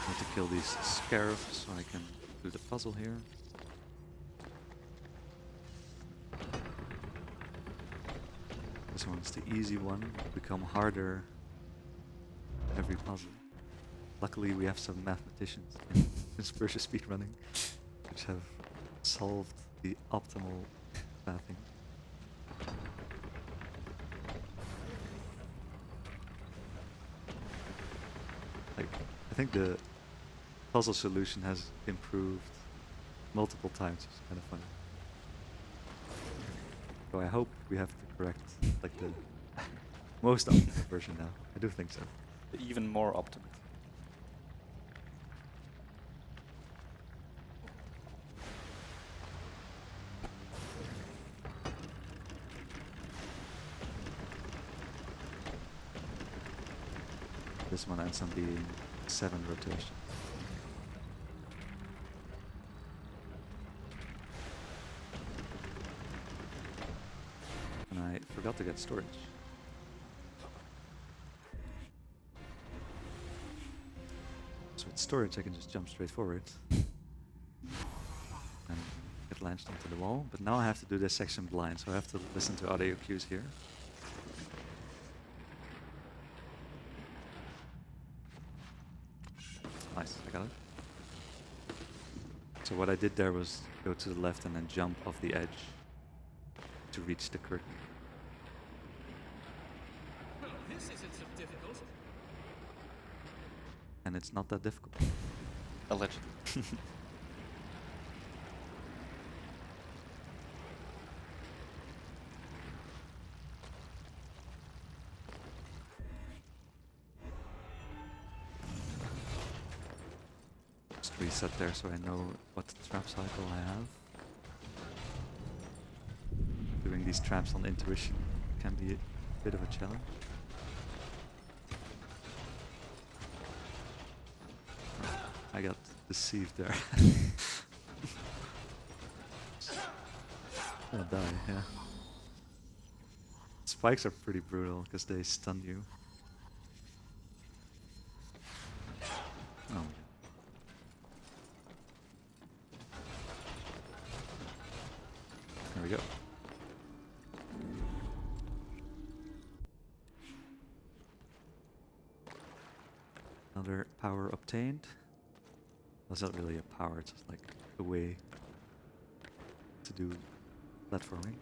Need to kill these scarabs so I can do the puzzle here. This one's the easy one, become harder every puzzle. Luckily we have some mathematicians in Persia speedrunning which have solved the optimal pathing. Like, I think the puzzle solution has improved multiple times. It's kind of funny. So I hope we have the correct, like the most optimal version now. I do think so. Even more optimal. This one ends up being 7 rotations. And I forgot to get storage. So with storage I can just jump straight forward and get launched into the wall. But now I have to do this section blind, so I have to listen to audio cues here. Nice, I got it. So what I did there was go to the left and then jump off the edge to reach the curtain. Well, this isn't so difficult. And it's not that difficult. Allegedly. Just reset there so I know what trap cycle I have. Doing these traps on intuition can be a bit of a challenge. I got deceived there. Gonna die, yeah. Spikes are pretty brutal because they stun you. Oh. There we go. Another power obtained. That's not really a power, it's just like a way to do platforming.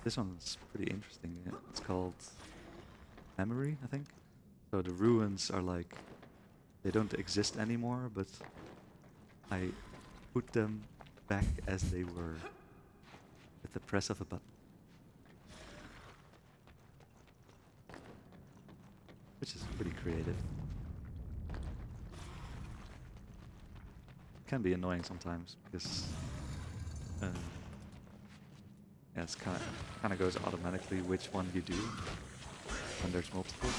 This one's pretty interesting. It's called Memory, I think. So the ruins are like, they don't exist anymore, but I put them back as they were with the press of a button. Which is pretty creative. Can be annoying sometimes because yeah, it's kind of goes automatically which one you do when there's multiple.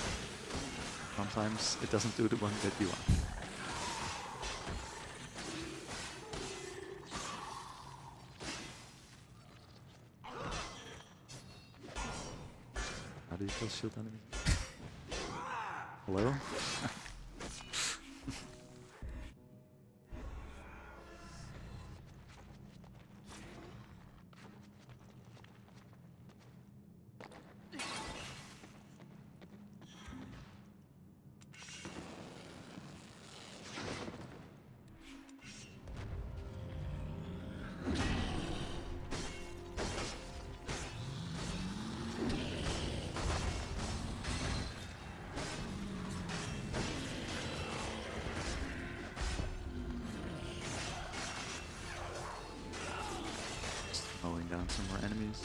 Sometimes it doesn't do the one that you want. How do you kill shield enemies? Hello? Mowing down some more enemies.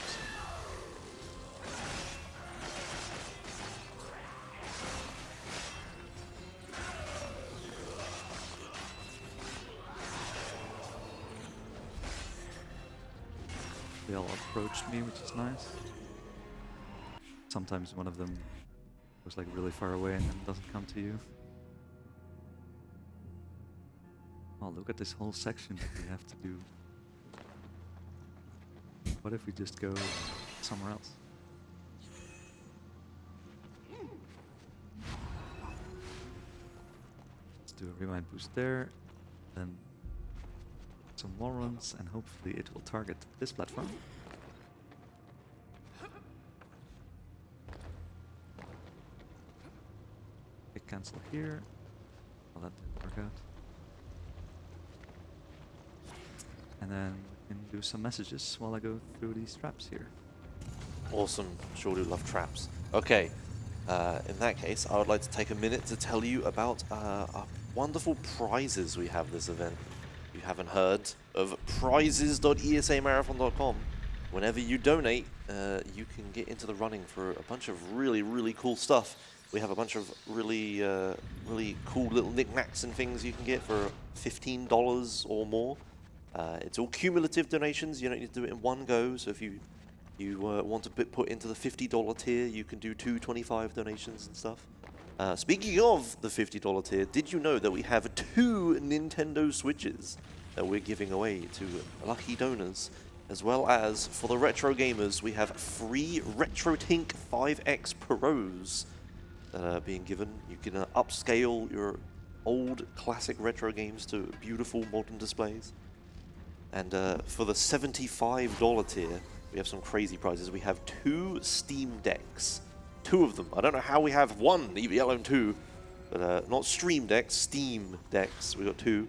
They all approached me, which is nice. Sometimes one of them goes like really far away and then doesn't come to you. Oh, look at this whole section that we have to do. What if we just go somewhere else? Let's do a rewind boost there, then some wall runs, and hopefully it will target this platform. Hit cancel here. Well, that didn't work out. And then we can do some messages while I go through these traps here. Awesome. Sure do love traps. Okay. In that case, I would like to take a minute to tell you about our wonderful prizes we have this event. If you haven't heard of prizes.esamarathon.com, whenever you donate, you can get into the running for a bunch of really, really cool stuff. We have a bunch of really, really cool little knickknacks and things you can get for $15 or more. It's all cumulative donations. You don't need to do it in one go. So if you want to put into the $50 tier, you can do 2 donations and stuff. Speaking of the $50 tier, did you know that we have 2 Nintendo Switches that we're giving away to lucky donors? As well as, for the retro gamers, we have free RetroTink 5X Pros that are being given. You can upscale your old classic retro games to beautiful modern displays. And for the $75 tier, we have some crazy prizes. We have 2 Steam Decks. 2 of them. I don't know how we have 1, let alone 2. But not Stream Decks, Steam Decks. We got 2.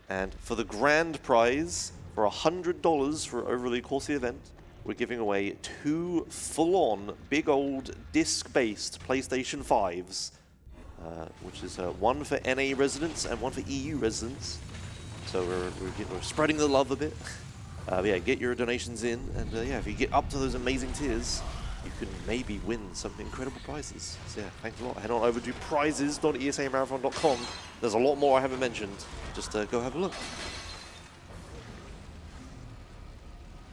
And for the grand prize, for $100 for over the course of the event, we're giving away 2 full-on, big old disc-based PlayStation 5s. Which is one for NA residents and one for EU residents. So we're spreading the love a bit. Yeah, get your donations in, and yeah, if you get up to those amazing tiers, you can maybe win some incredible prizes. So yeah, thanks a lot. Head on over to prizes.esamarathon.com. There's a lot more I haven't mentioned. Just go have a look.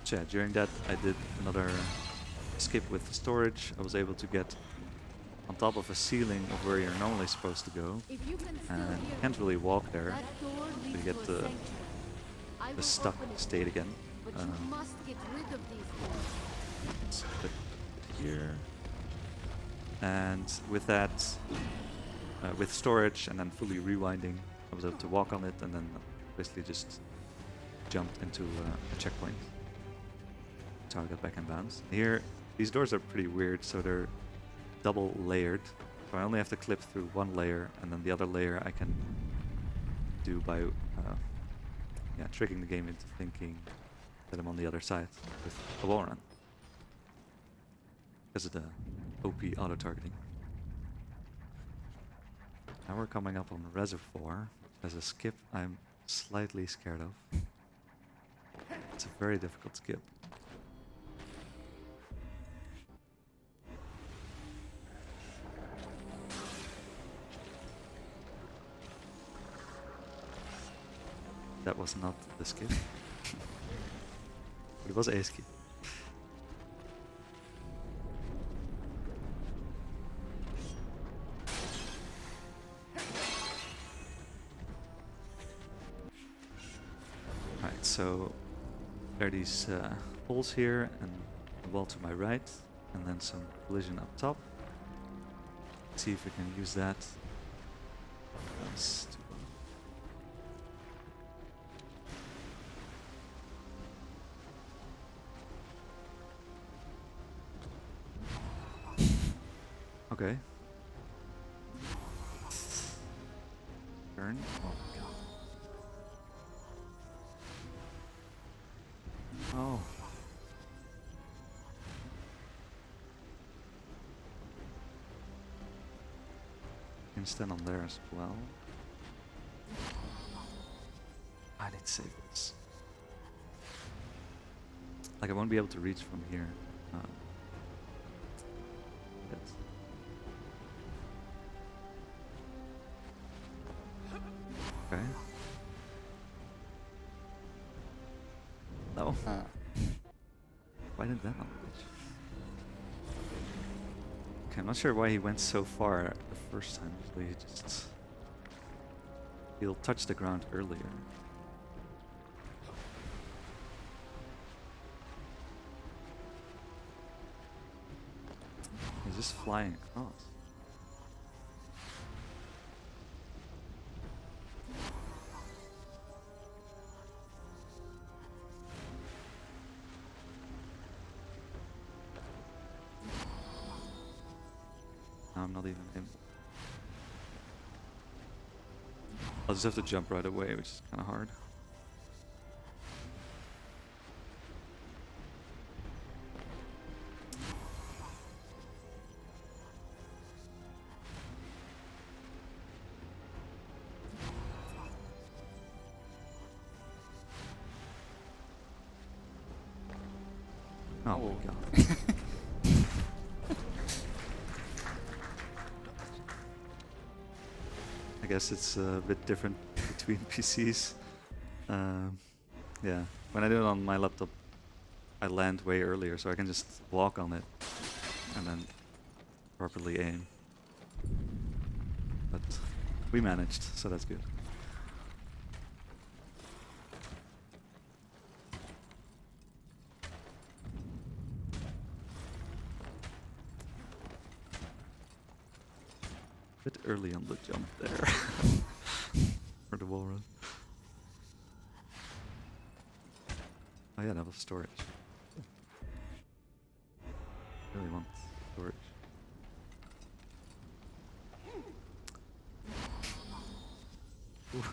So yeah, during that I did another skip with storage. I was able to get on top of a ceiling of where you're normally supposed to go, and you can't really walk there. So you get the stuck state again. Let's click it here, and with that, with storage and then fully rewinding, I was able to walk on it and then basically just jumped into a checkpoint. That's how I got back in bounds. Here, these doors are pretty weird, so they're double layered. So I only have to clip through one layer, and then the other layer I can do by yeah, tricking the game into thinking that I'm on the other side with a wall run. Because of the OP auto-targeting. Now we're coming up on Reservoir, which has a skip I'm slightly scared of. It's a very difficult skip. That was not the skip. But it was a skip. Right, so there are these holes here and a wall to my right, and then some collision up top. Let's see if we can use that. Okay. Turn. Oh my god. Oh. You can stand on there as well. I need to save this. Like I won't be able to reach from here. Okay. No. Why did that not reach? Okay, I'm not sure why he went so far the first time. Usually he'll touch the ground earlier. He's just flying across. I'm not even him. I'll just have to jump right away, which is kind of hard. Oh Oh. my god. I guess it's a bit different between PCs. Yeah, when I do it on my laptop, I land way earlier, so I can just walk on it and then properly aim. But we managed, so that's good. Bit early on the jump there for the wall run. Oh yeah, that was storage. Really want storage. Ooh.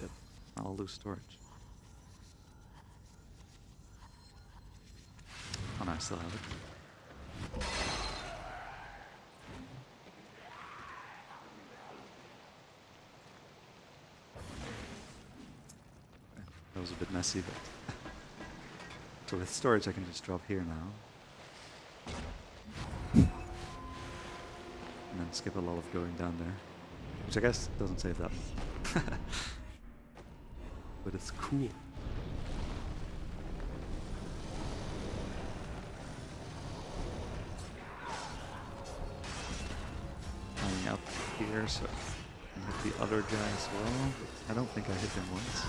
Yep, I'll lose storage. Oh no, I still have it. That was a bit messy, but so with storage I can just drop here now. And then skip a lot of going down there. Which I guess doesn't save that much. But it's cool. Coming up here so I can hit the other guy as well. But I don't think I hit him once.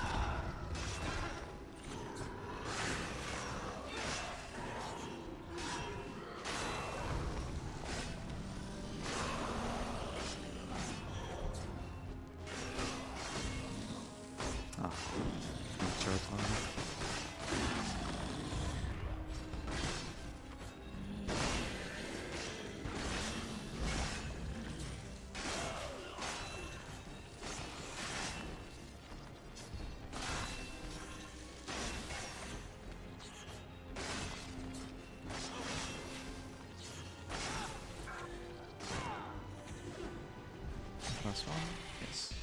Last one? Yes.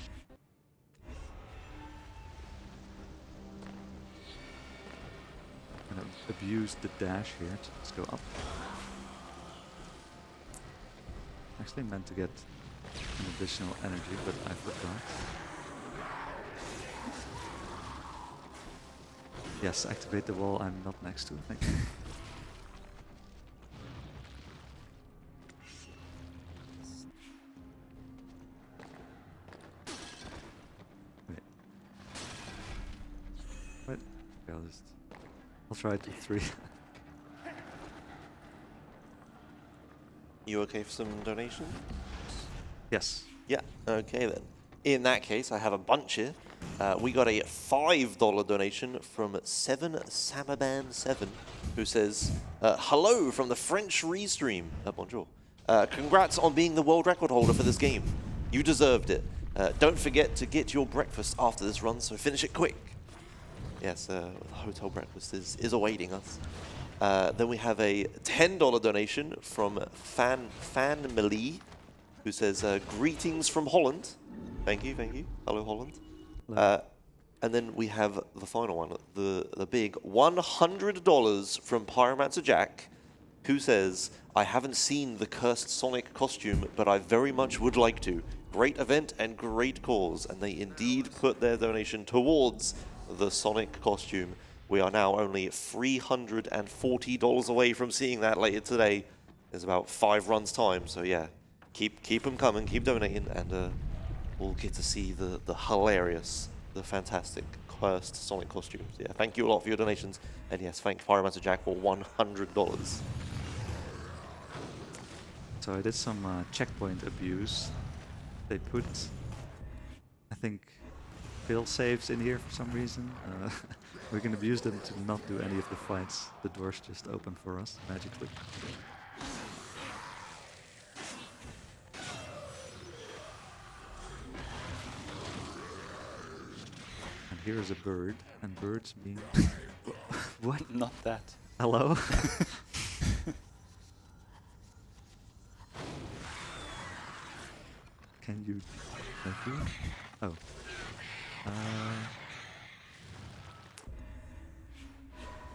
I'm gonna abuse the dash here to just go up. Actually meant to get an additional energy, but I forgot. Yes, activate the wall I'm not next to, thank you. Wait, okay, I'll try it with 3. You okay for some donations? Yes. Yeah, okay then. In that case, I have a bunch here. We got a $5 donation from 7Samaban7, who says, hello from the French restream. Bonjour. Congrats on being the world record holder for this game. You deserved it. Don't forget to get your breakfast after this run, so finish it quick. Yes, the hotel breakfast is awaiting us. Then we have a $10 donation from Fan Melee, who says, greetings from Holland. Thank you, thank you. Hello, Holland. And then we have the final one, the big $100 from Pyromancer Jack, who says, I haven't seen the cursed Sonic costume, but I very much would like to. Great event and great cause. And they indeed put their donation towards the Sonic costume. We are now only $340 away from seeing that later today. There's about 5 runs time, so yeah, keep them coming, keep donating, and we'll get to see the hilarious, the fantastic cursed Sonic costumes. Yeah, thank you a lot for your donations, and yes, thank Pyromancer Jack for $100. So I did some checkpoint abuse. They put, I think, fail saves in here for some reason. We can abuse them to not do any of the fights. The doors just open for us magically. And here is a bird, and birds mean... What? Not that. Hello? Can you... Thank you? Oh.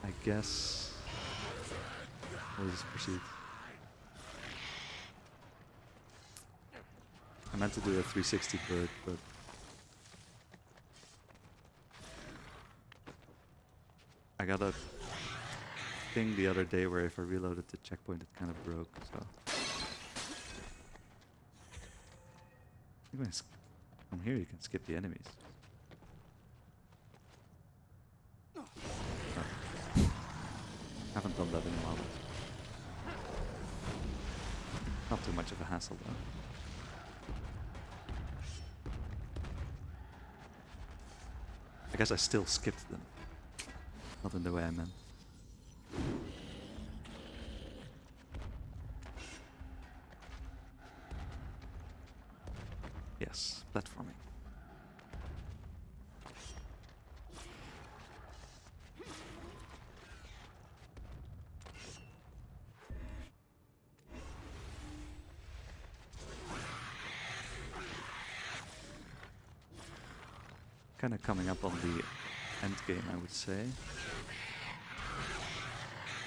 I guess... We'll just proceed. I meant to do a 360 bird, but... I got a thing the other day where if I reloaded the checkpoint it kind of broke, so... From here you can skip the enemies. Oh. Haven't done that in a while. Not too much of a hassle though. I guess I still skipped them. Not in the way I meant. Yes, platforming. Kind of coming up on the end game, I would say.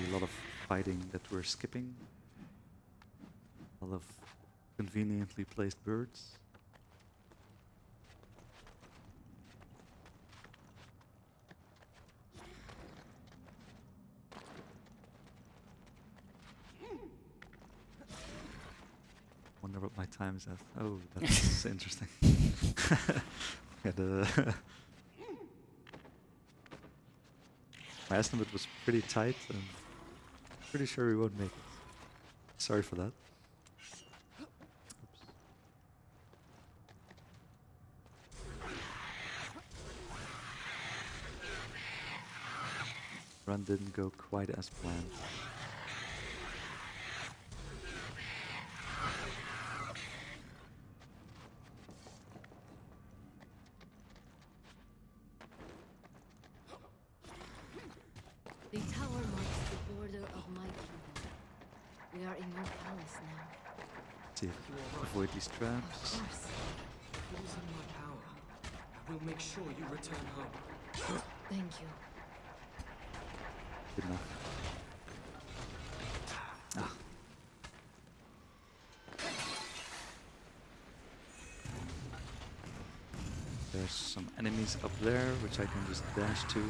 A lot of fighting that we're skipping. A lot of conveniently placed birds. Wonder what my time is at. Oh, that's interesting. My estimate was pretty tight, and pretty sure we won't make it. Sorry for that. Oops. Run didn't go quite as planned. The tower marks the border of my kingdom. We are in your palace now. See, avoid these traps. Of course. If it is in my power, I will make sure you return home. Thank you. Good enough. Ah. There's some enemies up there, which I can just dash to.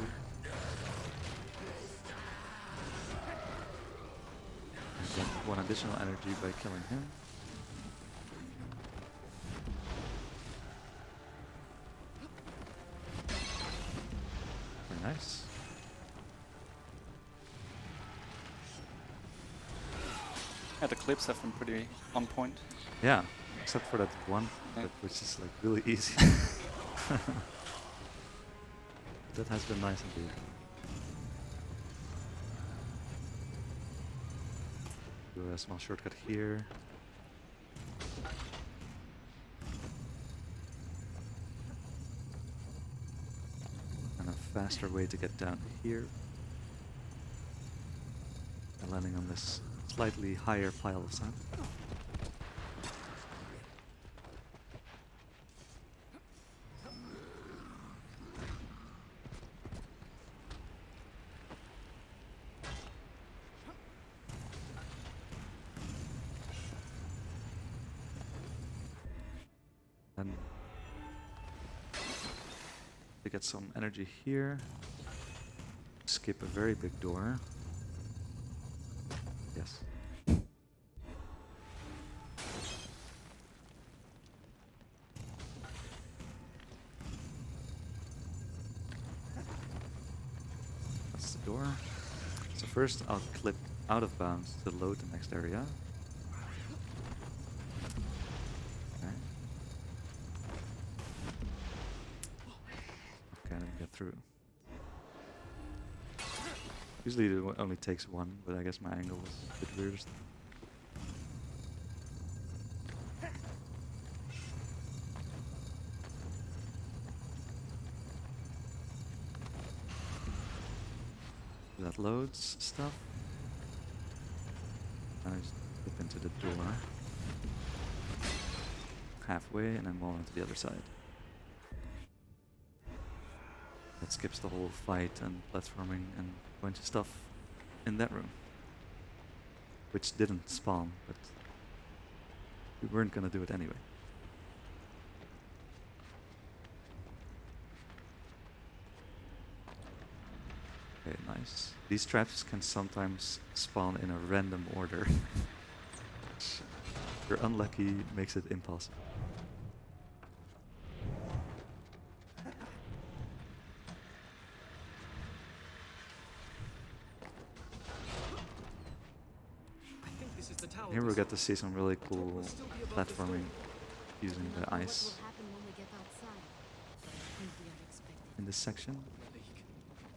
And get one additional energy by killing him. Very nice. Yeah, the clips have been pretty on point. Yeah, except for that one, Yeah. which is like really easy. That has been nice indeed. Do a small shortcut here. And a faster way to get down here. And landing on this slightly higher pile of sand. And to get some energy here, skip a very big door. Yes. That's the door. So first I'll clip out of bounds to load the next area. Okay. Okay, let me get through. Usually it only takes one, but I guess my angle was a bit weird. That loads stuff. I just dip into the door. Halfway and then more onto the other side. That skips the whole fight and platforming and a bunch of stuff in that room. Which didn't spawn, but we weren't gonna do it anyway. Okay, nice. These traps can sometimes spawn in a random order. Which, if you're unlucky, makes it impossible. I think this is the tower. Here we'll get to see some really cool Will still be above the platforming using You the never know ice what will happen when we get outside. But I think we are expected. in this section.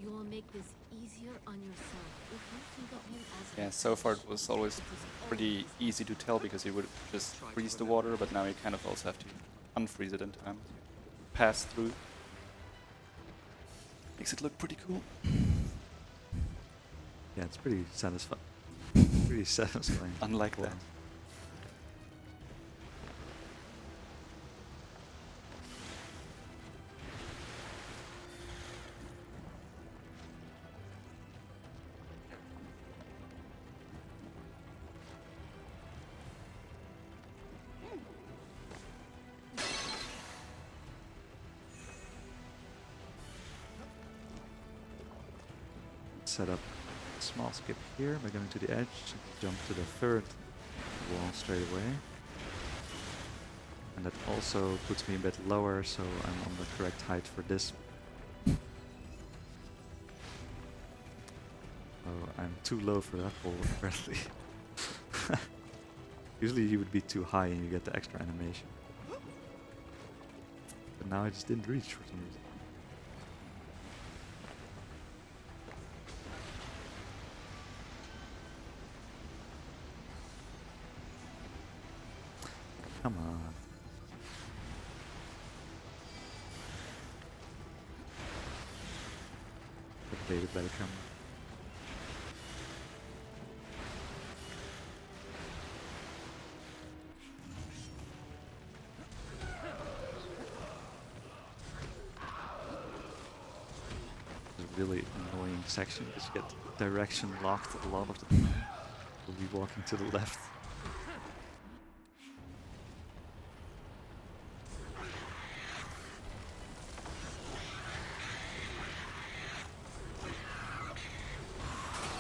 You will make this easier on yourself if you think of him as Yeah, an so far it advantage. was always It is pretty always easy to tell because you would just freeze the water, but now you kind of also have to unfreeze it in time to pass through. Makes it look pretty cool. Yeah, it's pretty satisfying. Pretty satisfying. Unlike that. performance. Set up a small skip here by going to the edge, jump to the third wall straight away. And that also puts me a bit lower, so I'm on the correct height for this. Oh, I'm too low for that wall, apparently. Usually you would be too high and you get the extra animation. But now I just didn't reach for some reason. Come on. But David better come. It's a really annoying section because you get direction locked a lot of the time. We'll be walking to the left.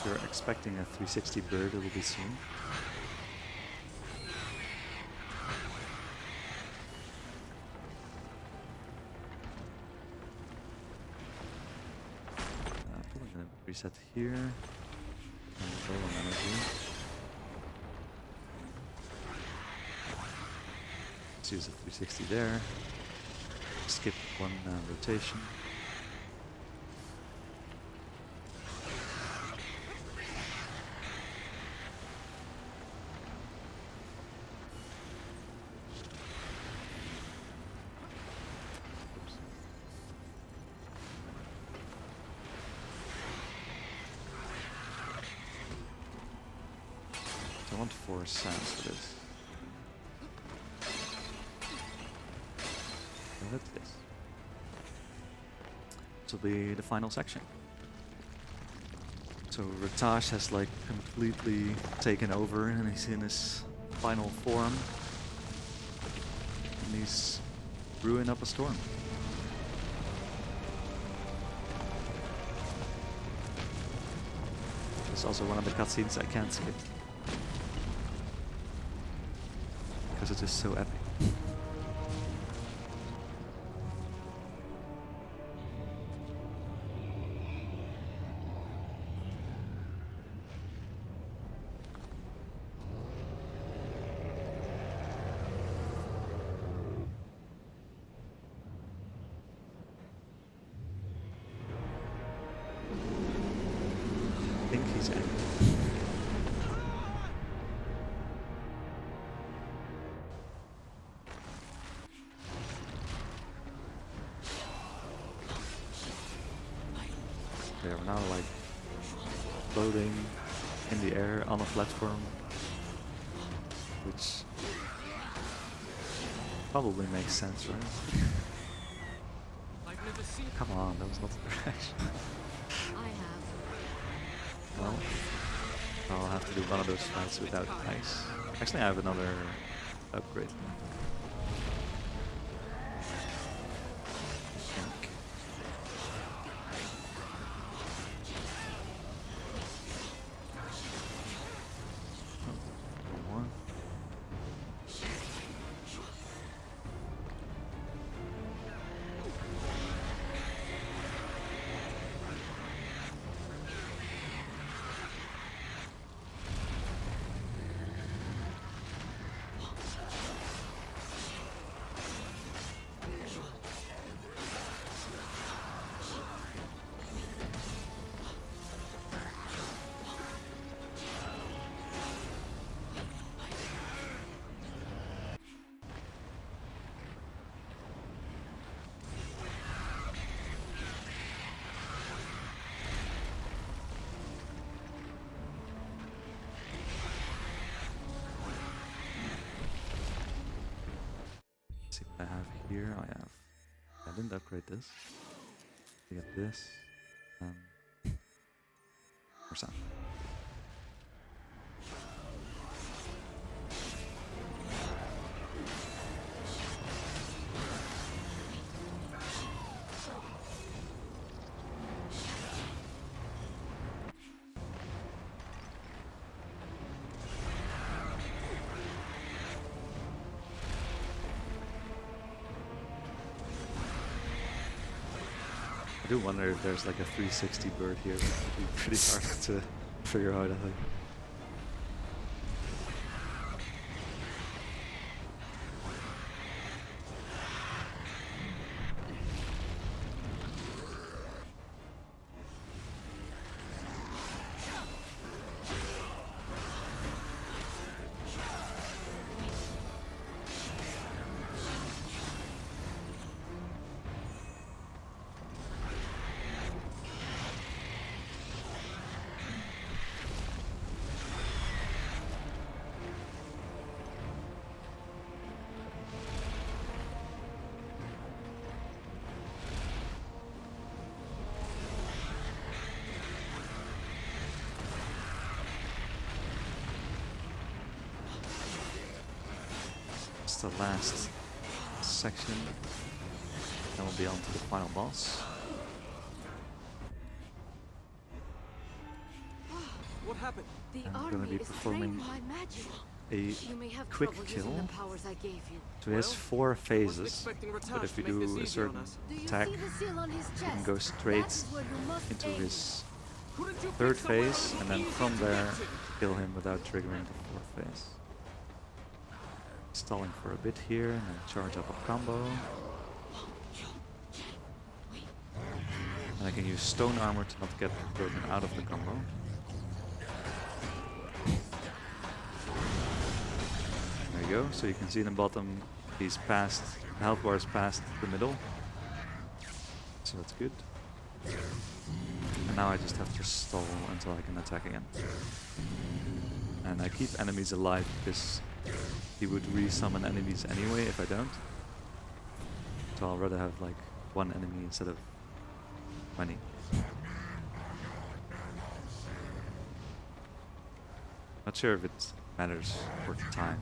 If you're expecting a 360 bird, it will be soon. Probably gonna reset here. And low on energy. Let's use a 360 there. Skip one rotation. I want 4 sounds for this. And that's this. This will be the final section. So Ratash has like completely taken over and he's in his final form. And he's brewing up a storm. It's also one of the cutscenes I can't skip. Because it's just so epic. He's angry. They are now like floating in the air on a platform, which probably makes sense, right? I've never seen. Come on, that was not the direction. I have. Well, I'll have to do one of those fights without ice. Actually, I have another upgrade. I think. Oh, one more. Let's see what I have here. I didn't upgrade this. I get this. Or something. I do wonder if there's like a 360 bird here. It would be pretty hard to figure out, I think. It's the last section. Then we'll be on to the final boss. What happened? The I'm army gonna be is performing drained by magic. a You may have quick trouble kill. using the powers I gave you. So he has Well, 4 I wasn't phases, expecting but Ratash if to we make this do a easy on certain us. Do you attack, see the seal on his chest? you can go straight That is where you must into aim. his Couldn't you 3rd pick somewhere a phase, little and then easier from to there get to? kill him without triggering the 4th phase. Stalling for a bit here, and then charge up a combo. And I can use stone armor to not get broken out of the combo. There you go, so you can see in the bottom, he's past, the health bar is past the middle. So that's good. And now I just have to stall until I can attack again. And I keep enemies alive because he would re-summon enemies anyway if I don't. So I'll rather have like 1 enemy instead of 20. Not sure if it matters for time.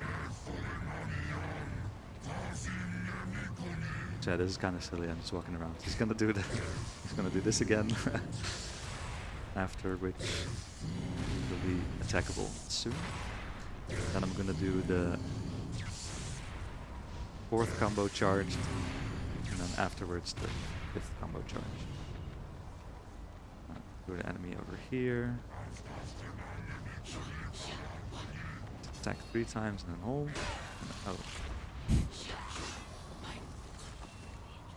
So yeah, this is kind of silly. I'm just walking around. He's gonna do the. He's gonna do this again. After which will be attackable soon. Then I'm gonna do the 4th combo charged, and then afterwards the 5th combo charged. Do the enemy over here. Attack 3 times and then hold. And oh.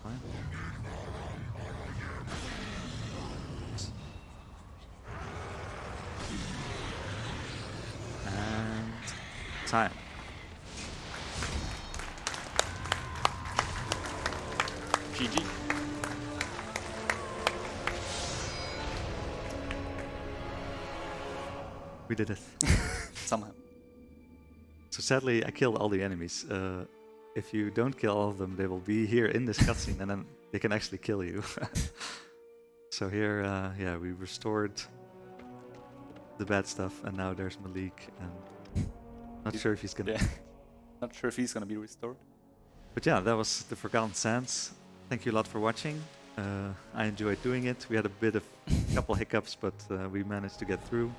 Fine. time. GG. We did it. Somehow. So sadly, I killed all the enemies. If you don't kill all of them, they will be here in this cutscene, and then they can actually kill you. So here, yeah, we restored the bad stuff, and now there's Malik, and not sure if he's gonna. Yeah. Not sure if he's gonna be restored. But yeah, that was the Forgotten Sands. Thank you a lot for watching. I enjoyed doing it. We had a bit of couple hiccups, but we managed to get through.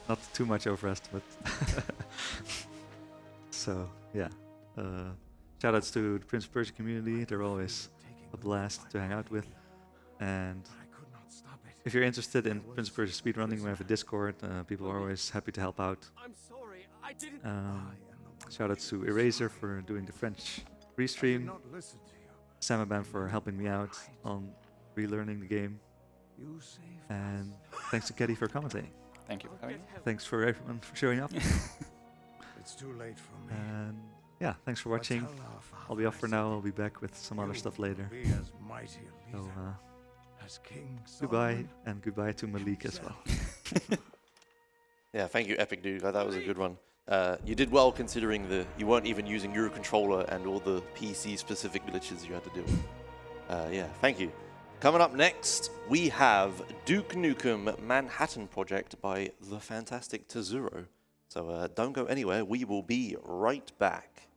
Not too much overestimate. So yeah, shoutouts to the Prince of Persia community. They're always a blast to hang out with. And if you're interested in Prince of Persia speedrunning, we have a Discord. People are always happy to help out. I'm sorry, I didn't. Shoutouts to Eraser for doing the French restream. Samaban for helping me out on relearning the game. And thanks to Keddy for commentating. Thank you for coming. Thanks for everyone for showing up. It's too late for me. And yeah, thanks for watching. I'll be off for now. I'll be back with some other stuff later. Be as mighty a So leader as King goodbye, Solomon and goodbye to Malik as well. Yeah, thank you, epicdudeguy. That was a good one. You did well considering you weren't even using your controller and all the PC-specific glitches you had to do. Yeah, thank you. Coming up next, we have Duke Nukem Manhattan Project by the fantastic Tazuro. So don't go anywhere. We will be right back.